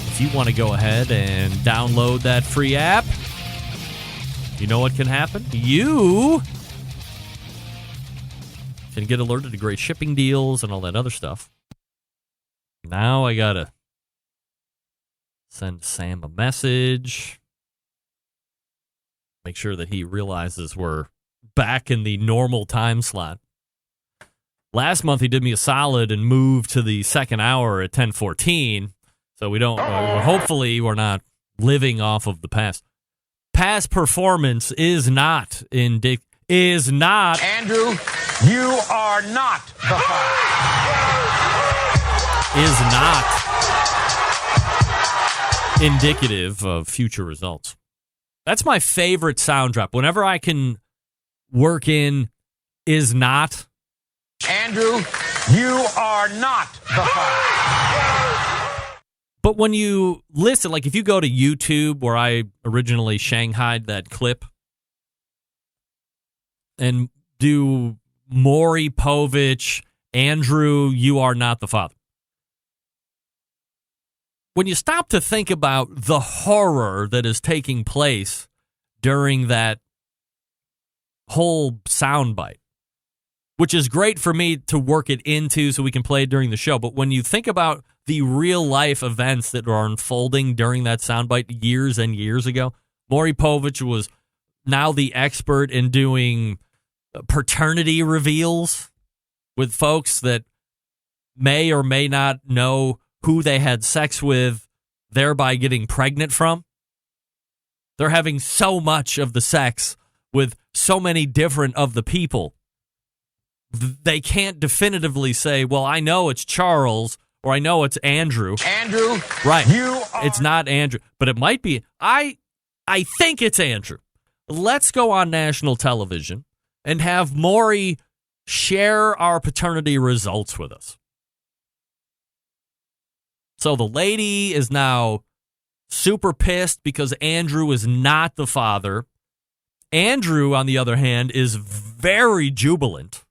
if you want to go ahead and download that free app, you know what can happen? You can get alerted to great shipping deals and all that other stuff. Now I gotta send Sam a message. Make sure that he realizes we're back in the normal time slot. Last month he did me a solid and moved to the second hour at 10:14. So we don't. Hopefully we're not living off of the past. Past performance is not Andrew, you are not the father. Is not indicative of future results. That's my favorite sound drop. Whenever I can work in is not. Andrew, you are not the father. But when you listen, like if you go to YouTube, where I originally shanghaied that clip, and do Maury Povich, Andrew, you are not the father. When you stop to think about the horror that is taking place during that whole soundbite, which is great for me to work it into so we can play it during the show, but when you think about the real-life events that are unfolding during that soundbite years and years ago, Maury Povich was now the expert in doing paternity reveals with folks that may or may not know who they had sex with, thereby getting pregnant from. They're having so much of the sex with so many different of the people. They can't definitively say, well, I know it's Charles or I know it's Andrew. Andrew, Right. It's not Andrew, but it might be. I think it's Andrew. Let's go on national television and have Maury share our paternity results with us. So the lady is now super pissed because Andrew is not the father. Andrew, on the other hand, is very jubilant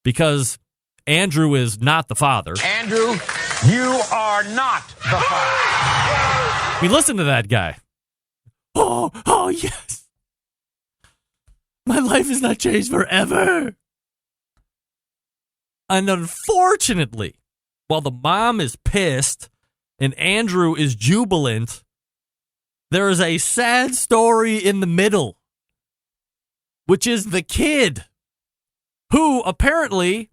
because Andrew is not the father. Andrew, you are not the father. I mean, listen to that guy. Oh, yes. My life has not changed forever. And unfortunately, while the mom is pissed and Andrew is jubilant, there is a sad story in the middle, which is the kid, who apparently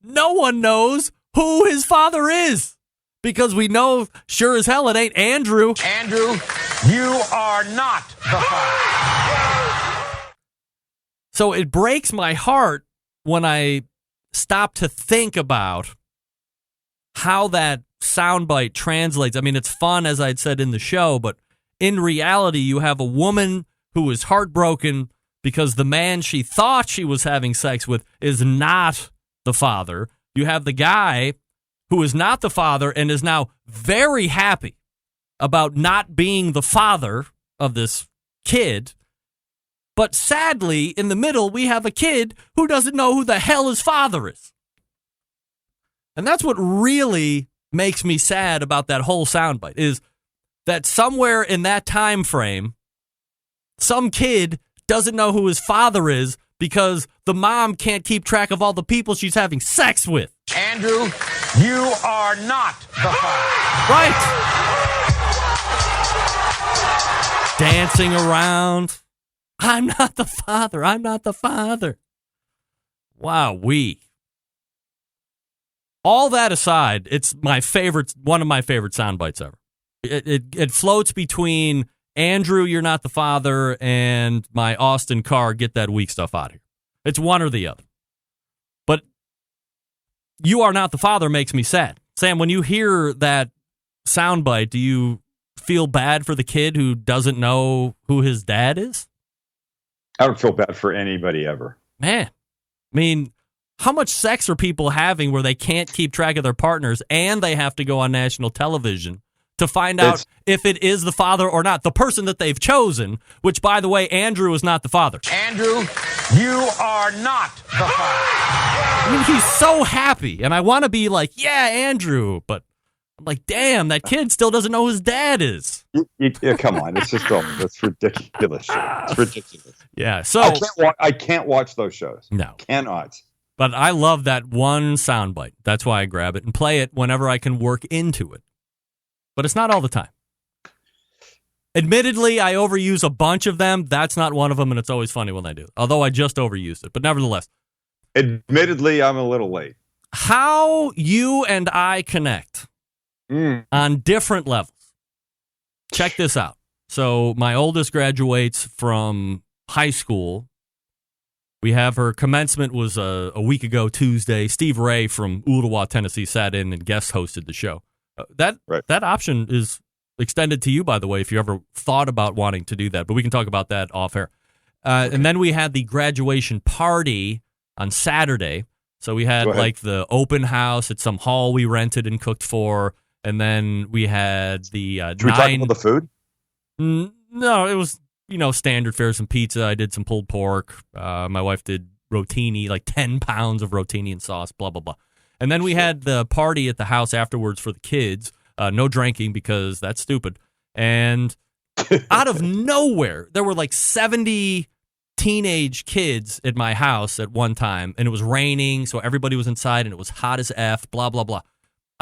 no one knows who his father is, because we know sure as hell it ain't Andrew. Andrew, you are not the father. So it breaks my heart when I stop to think about how that soundbite translates. I mean, it's fun, as I'd said in the show, but in reality, you have a woman who is heartbroken because the man she thought she was having sex with is not the father. You have the guy who is not the father and is now very happy about not being the father of this kid. But sadly, in the middle, we have a kid who doesn't know who the hell his father is. And that's what really makes me sad about that whole soundbite, is that somewhere in that time frame, some kid doesn't know who his father is because the mom can't keep track of all the people she's having sex with. Andrew, you are not the father. Right. Dancing around. I'm not the father. I'm not the father. Wow-wee. All that aside, it's my favorite, one of my favorite sound bites ever. It floats between Andrew, you're not the father, and my Austin Carr, get that weak stuff out of here. It's one or the other. But you are not the father makes me sad. Sam, when you hear that soundbite, do you feel bad for the kid who doesn't know who his dad is? I don't feel bad for anybody ever. Man, I mean, how much sex are people having where they can't keep track of their partners and they have to go on national television to find out if it is the father or not? The person that they've chosen, which, by the way, Andrew is not the father. Andrew, you are not the father. I mean, he's so happy, and I want to be like, yeah, Andrew, but I'm like, damn, that kid still doesn't know who his dad is. Yeah, come on, it's just that's ridiculous. It's ridiculous. Yeah, so I can't watch those shows. No, cannot. But I love that one soundbite. That's why I grab it and play it whenever I can work into it. But it's not all the time. Admittedly, I overuse a bunch of them. That's not one of them, and it's always funny when I do. Although I just overused it. But nevertheless. Admittedly, I'm a little late. How you and I connect on different levels. Check this out. So my oldest graduates from high school. We have her commencement was a week ago Tuesday. Steve Ray from Ooltewah, Tennessee sat in and guest hosted the show. That option is extended to you, by the way, if you ever thought about wanting to do that. But we can talk about that off air. Okay. And then we had the graduation party on Saturday. So we had like the open house at some hall we rented and cooked for. And then we had the Did we talk about the food? No, it was, standard fare, some pizza. I did some pulled pork. My wife did rotini, like 10 pounds of rotini and sauce, blah, blah, blah. And then we had the party at the house afterwards for the kids. No drinking because that's stupid. And out of nowhere, there were like 70 teenage kids at my house at one time. And it was raining, so everybody was inside, and it was hot as F, blah, blah, blah.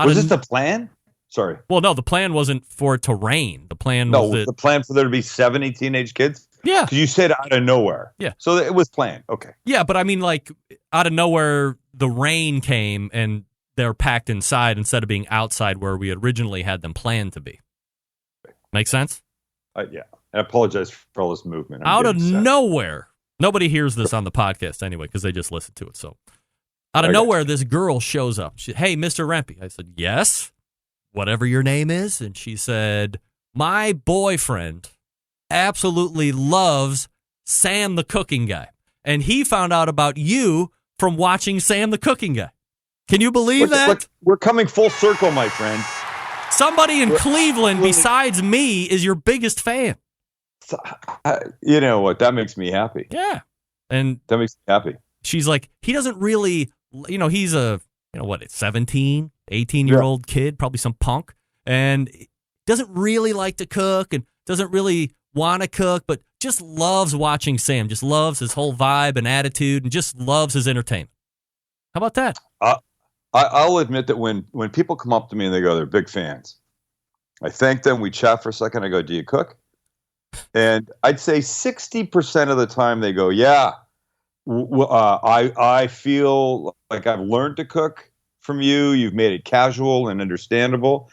Was this the plan? Sorry. Well, no, the plan wasn't for it to rain. The plan was the plan for there to be 70 teenage kids? Yeah. Because you said out of nowhere. Yeah. So it was planned. Okay. Yeah, but I mean, like, out of nowhere, the rain came, and they're packed inside instead of being outside where we originally had them planned to be. Make sense? Yeah. I apologize for all this movement. Out of nowhere, nobody hears this on the podcast anyway because they just listen to it. So out of nowhere, this girl shows up. Hey, Mr. Rempe. I said, yes, whatever your name is. And she said, my boyfriend absolutely loves Sam the Cooking Guy. And he found out about you from watching Sam the Cooking Guy. Can you believe that? Look, we're coming full circle, my friend. Somebody in Cleveland besides me is your biggest fan. You know what? That makes me happy. Yeah. And that makes me happy. She's like, he doesn't really, he's a, 17, 18-year-old kid, probably some punk, and doesn't really like to cook and doesn't really want to cook, but just loves watching Sam, just loves his whole vibe and attitude and just loves his entertainment. How about that? I'll admit that when people come up to me and they go, they're big fans, I thank them. We chat for a second. I go, do you cook? And I'd say 60% of the time they go, yeah, I feel like I've learned to cook from you. You've made it casual and understandable.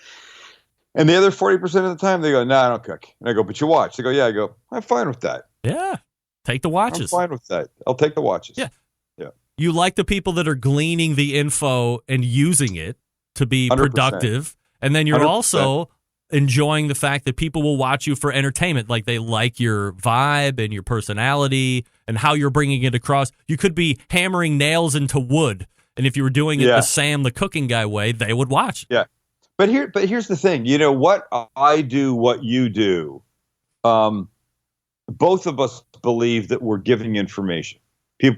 And the other 40% of the time they go, no, I don't cook. And I go, but you watch. They go, yeah. I go, I'm fine with that. Yeah. Take the watches. I'm fine with that. I'll take the watches. Yeah. You like the people that are gleaning the info and using it to be 100%. Productive. And then you're 100%. Also enjoying the fact that people will watch you for entertainment. Like they like your vibe and your personality and how you're bringing it across. You could be hammering nails into wood. And if you were doing it the Sam the Cooking Guy way, they would watch. Yeah. But here's the thing. You know, what I do, what you do, both of us believe that we're giving information.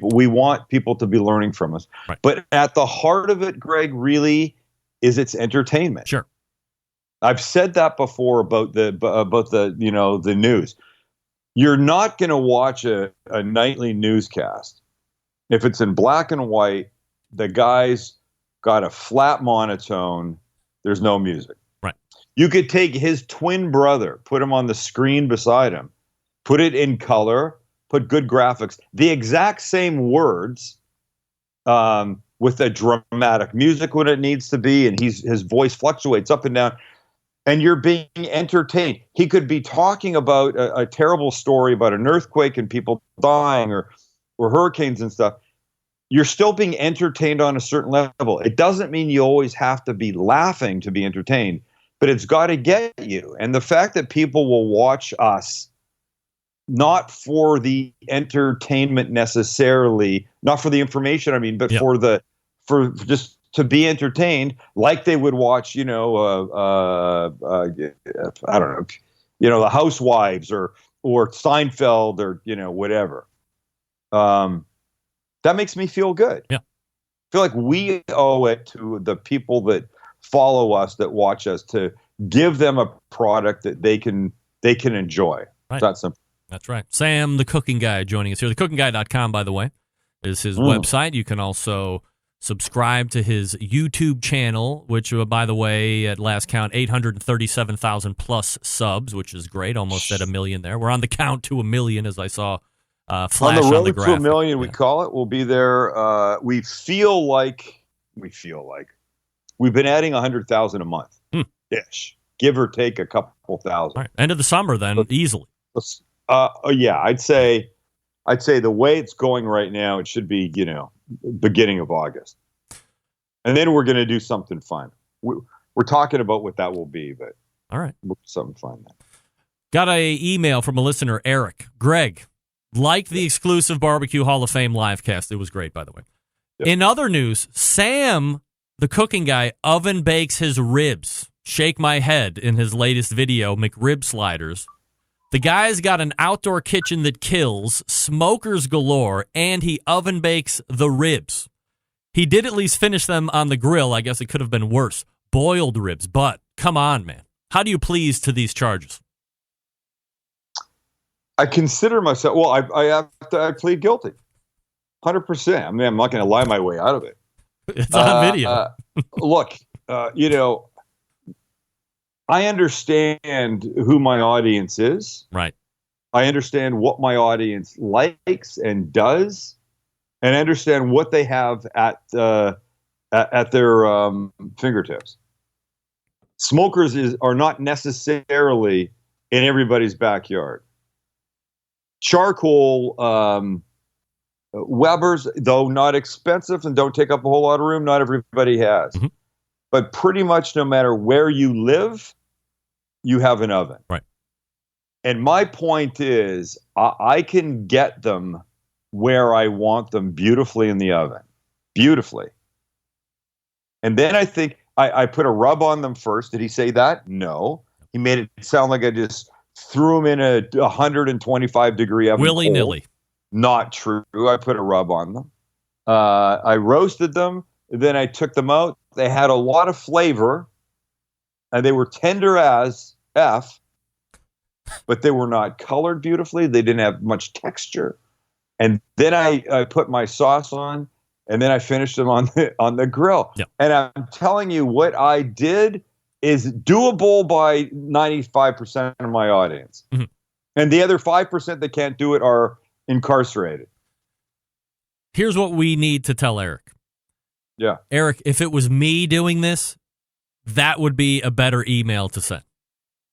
We want people to be learning from us. Right. But at the heart of it, Greg, really is it's entertainment. Sure. I've said that before about the news. You're not going to watch a nightly newscast if it's in black and white. The guy's got a flat monotone. There's no music. Right. You could take his twin brother, put him on the screen beside him, put it in color, put good graphics, the exact same words, with the dramatic music when it needs to be, and his voice fluctuates up and down, and you're being entertained. He could be talking about a terrible story about an earthquake and people dying or hurricanes and stuff. You're still being entertained on a certain level. It doesn't mean you always have to be laughing to be entertained, but it's got to get you. And the fact that people will watch us not for the entertainment necessarily, not for the information, I mean, but for just to be entertained, like they would watch, I don't know, the Housewives or Seinfeld or, whatever. That makes me feel good. Yeah. I feel like we owe it to the people that follow us, that watch us, to give them a product that they can enjoy. Right. That's simple. That's right. Sam, the Cooking Guy, joining us here. TheCookingGuy.com, by the way, is his website. You can also subscribe to his YouTube channel, which, by the way, at last count, 837,000 plus subs, which is great. Almost at 1 million there. We're on the count to 1 million, as I saw flash on the road the graphic. to 1 million, we call it. We'll be there. We feel like we've been adding 100,000 a month, ish, give or take a couple thousand. All right. End of the summer, then, easily. Yeah, I'd say the way it's going right now, it should be, beginning of August. And then we're going to do something fun. We're talking about what that will be, but all right, we'll do something fun then. Got an email from a listener, Eric. Greg, liked the exclusive Barbecue Hall of Fame livecast. It was great, by the way. Yep. In other news, Sam, the Cooking Guy, oven bakes his ribs. Shake my head in his latest video, McRib Sliders. The guy's got an outdoor kitchen that kills, smokers galore, and he oven bakes the ribs. He did at least finish them on the grill. I guess it could have been worse. Boiled ribs. But, come on, man. How do you please to these charges? I consider myself, well, I plead guilty. 100%. I mean, I'm not going to lie my way out of it. It's on video. Look, I understand who my audience is. Right. I understand what my audience likes and does, and I understand what they have at at their fingertips. Smokers are not necessarily in everybody's backyard. Charcoal Weber's, though not expensive and don't take up a whole lot of room, not everybody has. Mm-hmm. But pretty much no matter where you live, you have an oven. Right. And my point is, I can get them where I want them beautifully in the oven. Beautifully. And then I think I put a rub on them first. Did he say that? No. He made it sound like I just threw them in a 125-degree oven. Willy-nilly. Not true. I put a rub on them. I roasted them. Then I took them out. They had a lot of flavor. And they were tender as F. But they were not colored beautifully. They didn't have much texture. And then I put my sauce on. And then I finished them on the grill. Yep. And I'm telling you, what I did is doable by 95% of my audience. Mm-hmm. And the other 5% that can't do it are incarcerated. Here's what we need to tell Eric. Yeah. Eric, if it was me doing this, that would be a better email to send.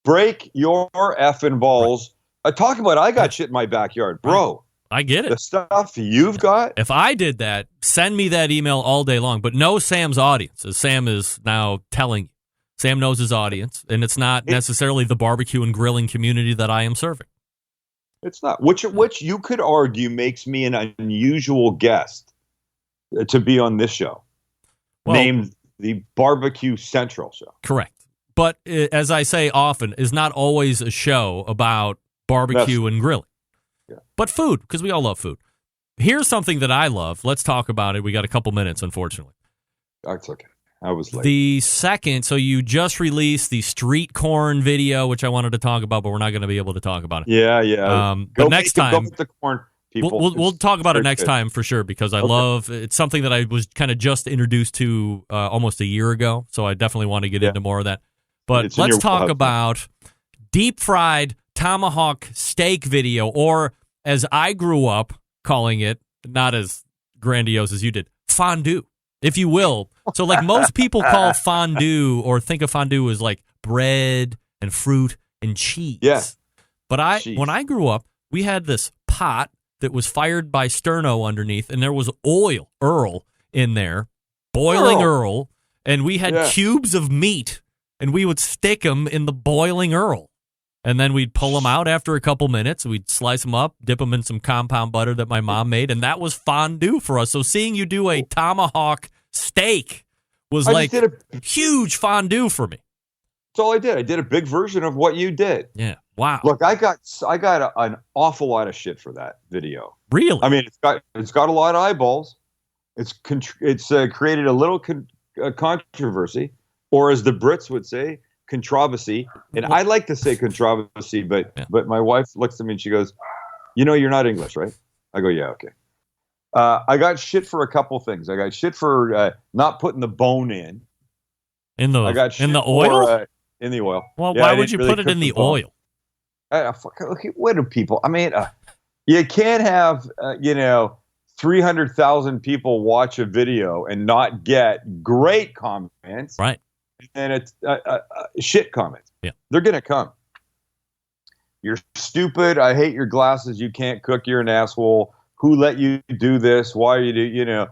Break your effing balls. Talk about I got shit in my backyard. Bro. I get it. The stuff you've got. If I did that, send me that email all day long. But know Sam's audience, as Sam is now telling you. Sam knows his audience, and it's not necessarily the barbecue and grilling community that I am serving. It's not. Which you could argue makes me an unusual guest to be on this show, named the Barbecue Central Show. Correct. But as I say often, is not always a show about barbecue and grilling. Yeah. But food, because we all love food. Here's something that I love. Let's talk about it. We got a couple minutes, unfortunately. That's okay. I was late. The second, so you just released the street corn video, which I wanted to talk about, but we're not going to be able to talk about it. Yeah. But next time, go with the corn, people. We'll talk about it next time for sure, because I love it's something that I was kind of just introduced to almost a year ago, so I definitely want to get into more of that. But let's talk about deep fried tomahawk steak video, or as I grew up calling it, not as grandiose as you did, fondue, if you will. So like most people call fondue or think of fondue as like bread and fruit and cheese. Yeah. But when I grew up, we had this pot that was fired by sterno underneath, and there was Earl in there, boiling Earl, and we had cubes of meat, and we would stick them in the boiling Earl. And then we'd pull them out after a couple minutes. We'd slice them up, dip them in some compound butter that my mom made, and that was fondue for us. So seeing you do a tomahawk steak was like a huge fondue for me. That's all I did. I did a big version of what you did. Yeah. Wow. Look, I got an awful lot of shit for that video. Really? I mean, it's got a lot of eyeballs. It's created a little controversy, or as the Brits would say, controversy. And I like to say controversy, but my wife looks at me and she goes, "You're not English, right?" I go, "Yeah, okay." I got shit for a couple things. I got shit for not putting the bone in. In the oil? In the oil. Well, why would you put it in the oil? What do people? I mean, you can't have 300,000 people watch a video and not get great comments, right? And it's shit comments. Yeah, they're gonna come. You're stupid. I hate your glasses. You can't cook. You're an asshole. Who let you do this? Why you do?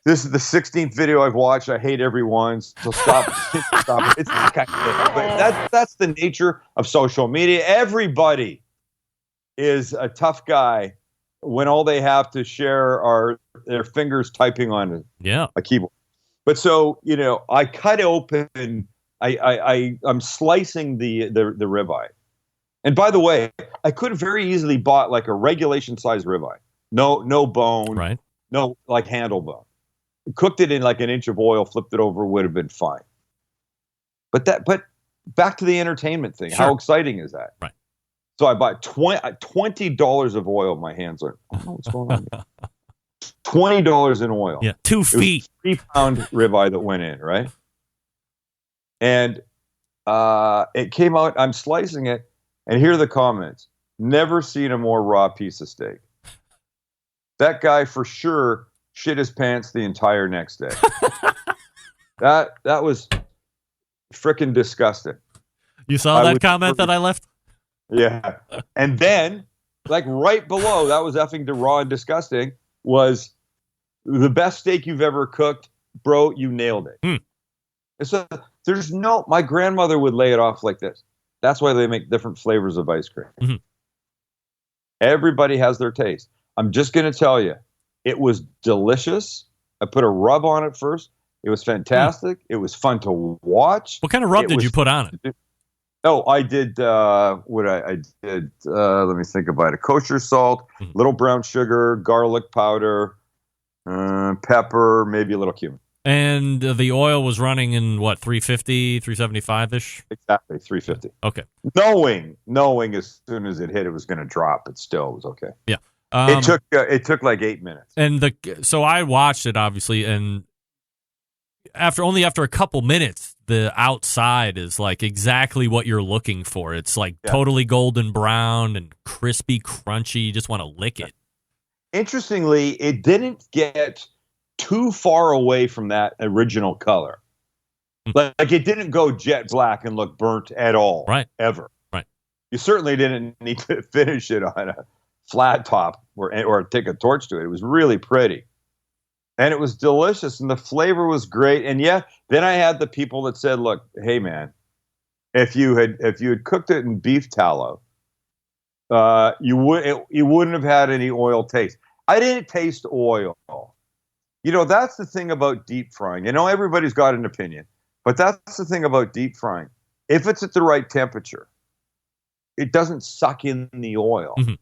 This is the 16th video I've watched. I hate everyone. So stop. Stop. It's that kind of thing. But that's the nature of social media. Everybody is a tough guy when all they have to share are their fingers typing on a keyboard. But so, I cut open, I'm slicing the ribeye. And by the way, I could have very easily bought like a regulation size ribeye. No bone, right? No, like handle bone. Cooked it in like an inch of oil, flipped it over, would have been fine. But back to the entertainment thing. Sure. How exciting is that? Right. So I bought $20 of oil. My hands are, I don't know what's going on here. $20 in oil. Yeah, 2 feet. 3-pound ribeye that went in, right? And it came out, I'm slicing it, and here are the comments. Never seen a more raw piece of steak. That guy for sure shit his pants the entire next day. That was freaking disgusting. You saw that comment that I left? Yeah. And then, like right below, that was effing raw and disgusting, was the best steak you've ever cooked. Bro, you nailed it. So my grandmother would lay it off like this. That's why they make different flavors of ice cream. Mm-hmm. Everybody has their taste. I'm just going to tell you, it was delicious. I put a rub on it first. It was fantastic. It was fun to watch. What kind of rub did you put on it? Oh, I did what I did. Let me think about it. Kosher salt, little brown sugar, garlic powder, pepper, maybe a little cumin. And the oil was running in what, 350, 375-ish? Exactly, 350. Okay. Knowing as soon as it hit, it was going to drop, but still it was okay. Yeah. It took like 8 minutes. And so I watched it, obviously, and after a couple minutes, the outside is like exactly what you're looking for. It's like totally golden brown and crispy, crunchy. You just want to lick it. Interestingly, it didn't get too far away from that original color. Like it didn't go jet black and look burnt at all. Right. Ever. Right. You certainly didn't need to finish it on a flat top or take a torch to it. It was really pretty. And it was delicious, and the flavor was great. And then I had the people that said, "Look, hey man, if you had cooked it in beef tallow, you wouldn't have had any oil taste." I didn't taste oil. You know, that's the thing about deep frying. You know, everybody's got an opinion, but that's the thing about deep frying. If it's at the right temperature, it doesn't suck in the oil. Mm-hmm.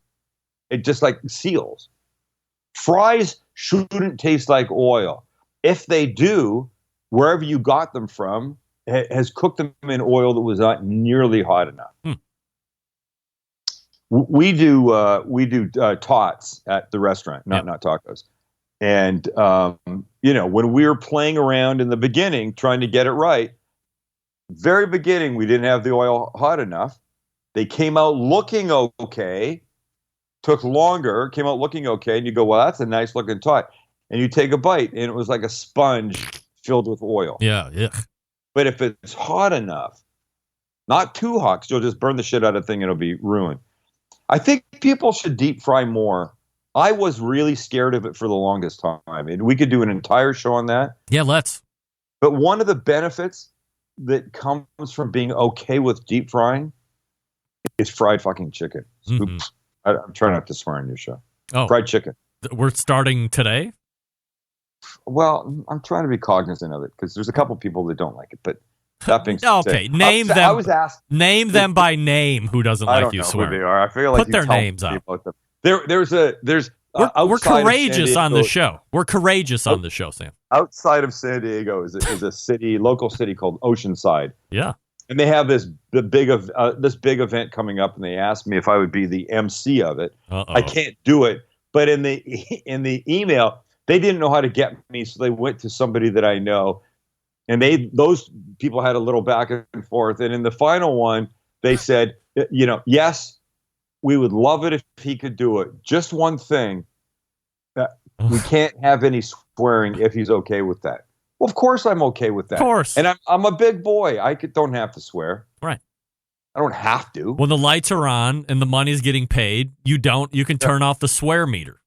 It just like seals. Fries shouldn't taste like oil. If they do, wherever you got them from has cooked them in oil that was not nearly hot enough. We do tots at the restaurant, not tacos. And when we were playing around in the beginning, trying to get it right, very beginning, we didn't have the oil hot enough. They came out looking okay. Took longer, came out looking okay, and you go, well, that's a nice looking tot. And you take a bite, and it was like a sponge filled with oil. Yeah. But if it's hot enough, not too hot, because you'll just burn the shit out of the thing and it'll be ruined. I think people should deep fry more. I was really scared of it for the longest time. And we could do an entire show on that. Yeah, let's. But one of the benefits that comes from being okay with deep frying is fried fucking chicken. Mm-hmm. I'm trying not to swear on your show. Oh, fried chicken. We're starting today? Well, I'm trying to be cognizant of it because there's a couple people that don't like it. But that being okay, said, name them. I was asked. Name them by name. Who doesn't like you swearing? Who they are. I feel like put their names up. There's we're courageous on the show. We're courageous on the show, Sam. Outside of San Diego is a local city called Oceanside. Yeah. And they have this big event coming up, and they asked me if I would be the MC of it. Uh-oh. I can't do it, but in the email, they didn't know how to get me, so they went to somebody that I know, and those people had a little back and forth. And in the final one, they said, yes, we would love it if he could do it. Just one thing, we can't have any swearing if he's okay with that. Well, of course I'm okay with that. Of course. And I'm a big boy. Don't have to swear. Right. I don't have to. When the lights are on and the money's getting paid, you can turn off the swear meter.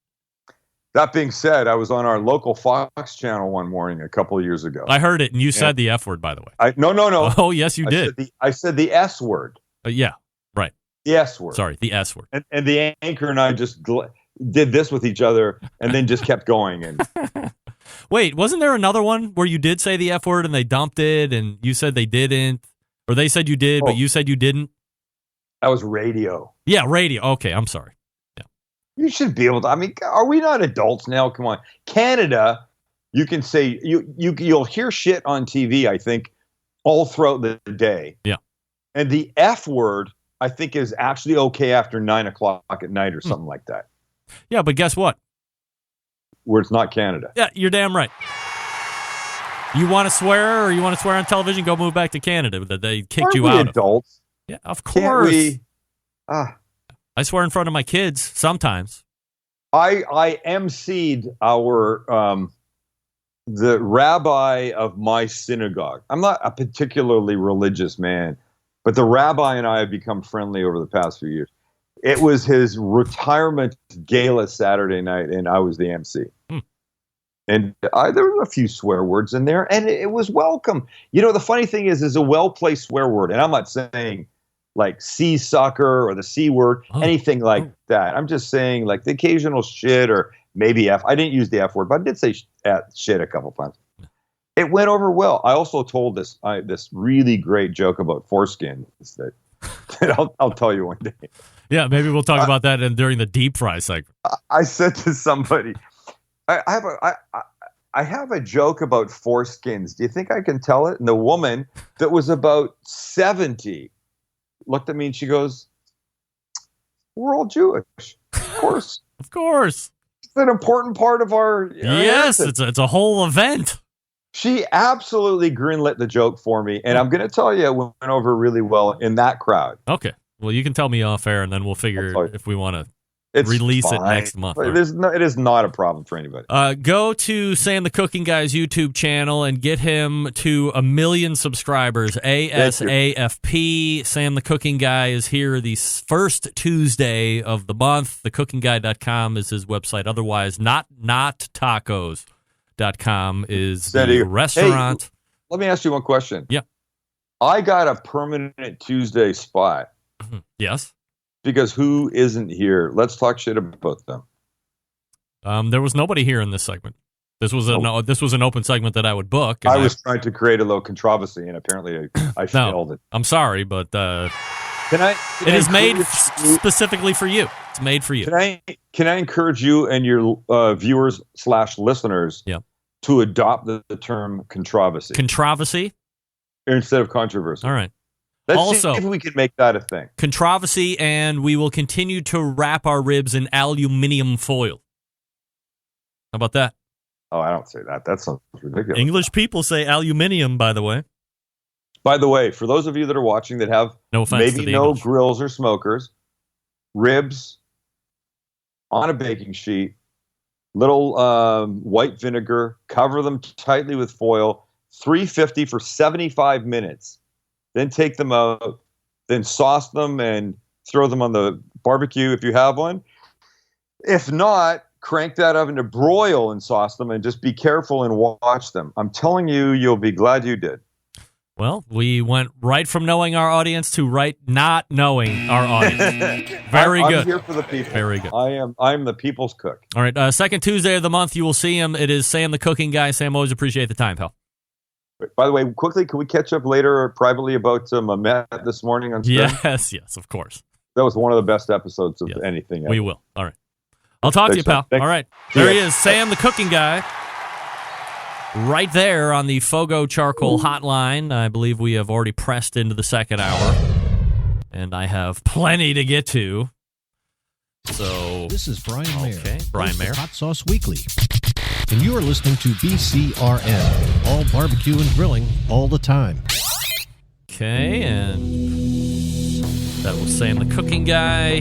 That being said, I was on our local Fox channel one morning a couple of years ago. I heard it, and you said the F word, by the way. No. Oh, yes, you did. I said the S word. Yeah, right. The S word. Sorry, the S word. And the anchor and I just did this with each other and then just kept going. And wait, wasn't there another one where you did say the F word and they dumped it and you said they didn't? Or they said you did, but you said you didn't? That was radio. Yeah, radio. Okay, I'm sorry. Yeah. You should be able to. I mean, are we not adults now? Come on. Canada, you can say, you'll hear shit on TV, I think, all throughout the day. Yeah. And the F word, I think, is actually okay after 9 o'clock at night or something like that. Yeah, but guess what? Where it's not Canada. Yeah, you're damn right. You want to swear, or you want to swear on television? Go move back to Canada. That they kicked you out. Adults. Yeah, of course. Can't we? I swear in front of my kids sometimes. I emceed our the rabbi of my synagogue. I'm not a particularly religious man, but the rabbi and I have become friendly over the past few years. It was his retirement gala Saturday night, and I was the MC. And there were a few swear words in there, and it was welcome. You know, the funny thing is a well-placed swear word, and I'm not saying like C sucker or the C word, anything like that. I'm just saying like the occasional shit or maybe F. I didn't use the F word, but I did say shit a couple times. It went over well. I also told this really great joke about foreskin that I'll tell you one day. Yeah, maybe we'll talk about that during the deep fry segment. I said to somebody, I have a joke about foreskins. Do you think I can tell it? And the woman that was about 70 looked at me and she goes, "We're all Jewish, of course, of course. It's an important part of our yes. It's a whole event." She absolutely greenlit the joke for me, and I'm going to tell you, it went over really well in that crowd. Okay, well, you can tell me off air, and then we'll figure if we want to. Release it next month. It is not a problem for anybody. Go to Sam the Cooking Guy's YouTube channel and get him to 1 million subscribers. ASAFP. Sam the Cooking Guy is here the first Tuesday of the month. TheCookingGuy.com is his website. Otherwise, nottacos.com is the restaurant. Hey, let me ask you one question. Yeah. I got a permanent Tuesday spot. Yes. Because who isn't here? Let's talk shit about them. There was nobody here in this segment. This was an open segment that I would book. I was trying to create a little controversy, and apparently I failed it. I'm sorry, but it is made specifically for you. It's made for you. Can I encourage you and your viewers / listeners to adopt the term controversy? Controversy? Instead of controversy. All right. Let's see if we can make that a thing. Controversy, and we will continue to wrap our ribs in aluminum foil. How about that? Oh, I don't say that. That sounds ridiculous. English people say aluminium, by the way. By the way, for those of you that are watching that have maybe no grills or smokers, ribs on a baking sheet, little white vinegar, cover them tightly with foil, 350 for 75 minutes. Then take them out, then sauce them and throw them on the barbecue if you have one. If not, crank that oven to broil and sauce them, and just be careful and watch them. I'm telling you, you'll be glad you did. Well, we went right from knowing our audience to not knowing our audience. Very good. I'm here for the people. Very good. I'm the people's cook. All right, second Tuesday of the month, you will see him. It is Sam the Cooking Guy. Sam, always appreciate the time, pal. By the way, quickly, can we catch up later privately about Mehmet this morning on Spin? Yes, of course. That was one of the best episodes of anything ever. We will. All right. I'll talk to you, pal. All right. There he is, Sam the Cooking Guy. Right there on the Fogo Charcoal hotline. I believe we have already pressed into the second hour. And I have plenty to get to. So this is Brian Mayer. Okay, Brian Mayer. Hot Sauce Weekly. And you are listening to BCRN, all barbecue and grilling all the time. Okay, and that was Sam the Cooking Guy.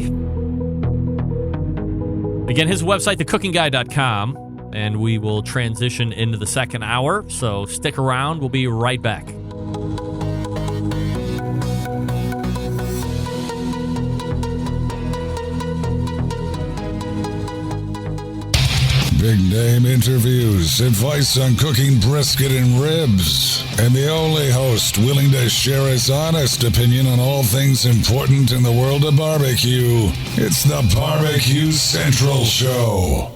Again, his website, thecookingguy.com, and we will transition into the second hour, so stick around. We'll be right back. Big name interviews, advice on cooking brisket and ribs, and the only host willing to share his honest opinion on all things important in the world of barbecue. It's the Barbecue Central Show.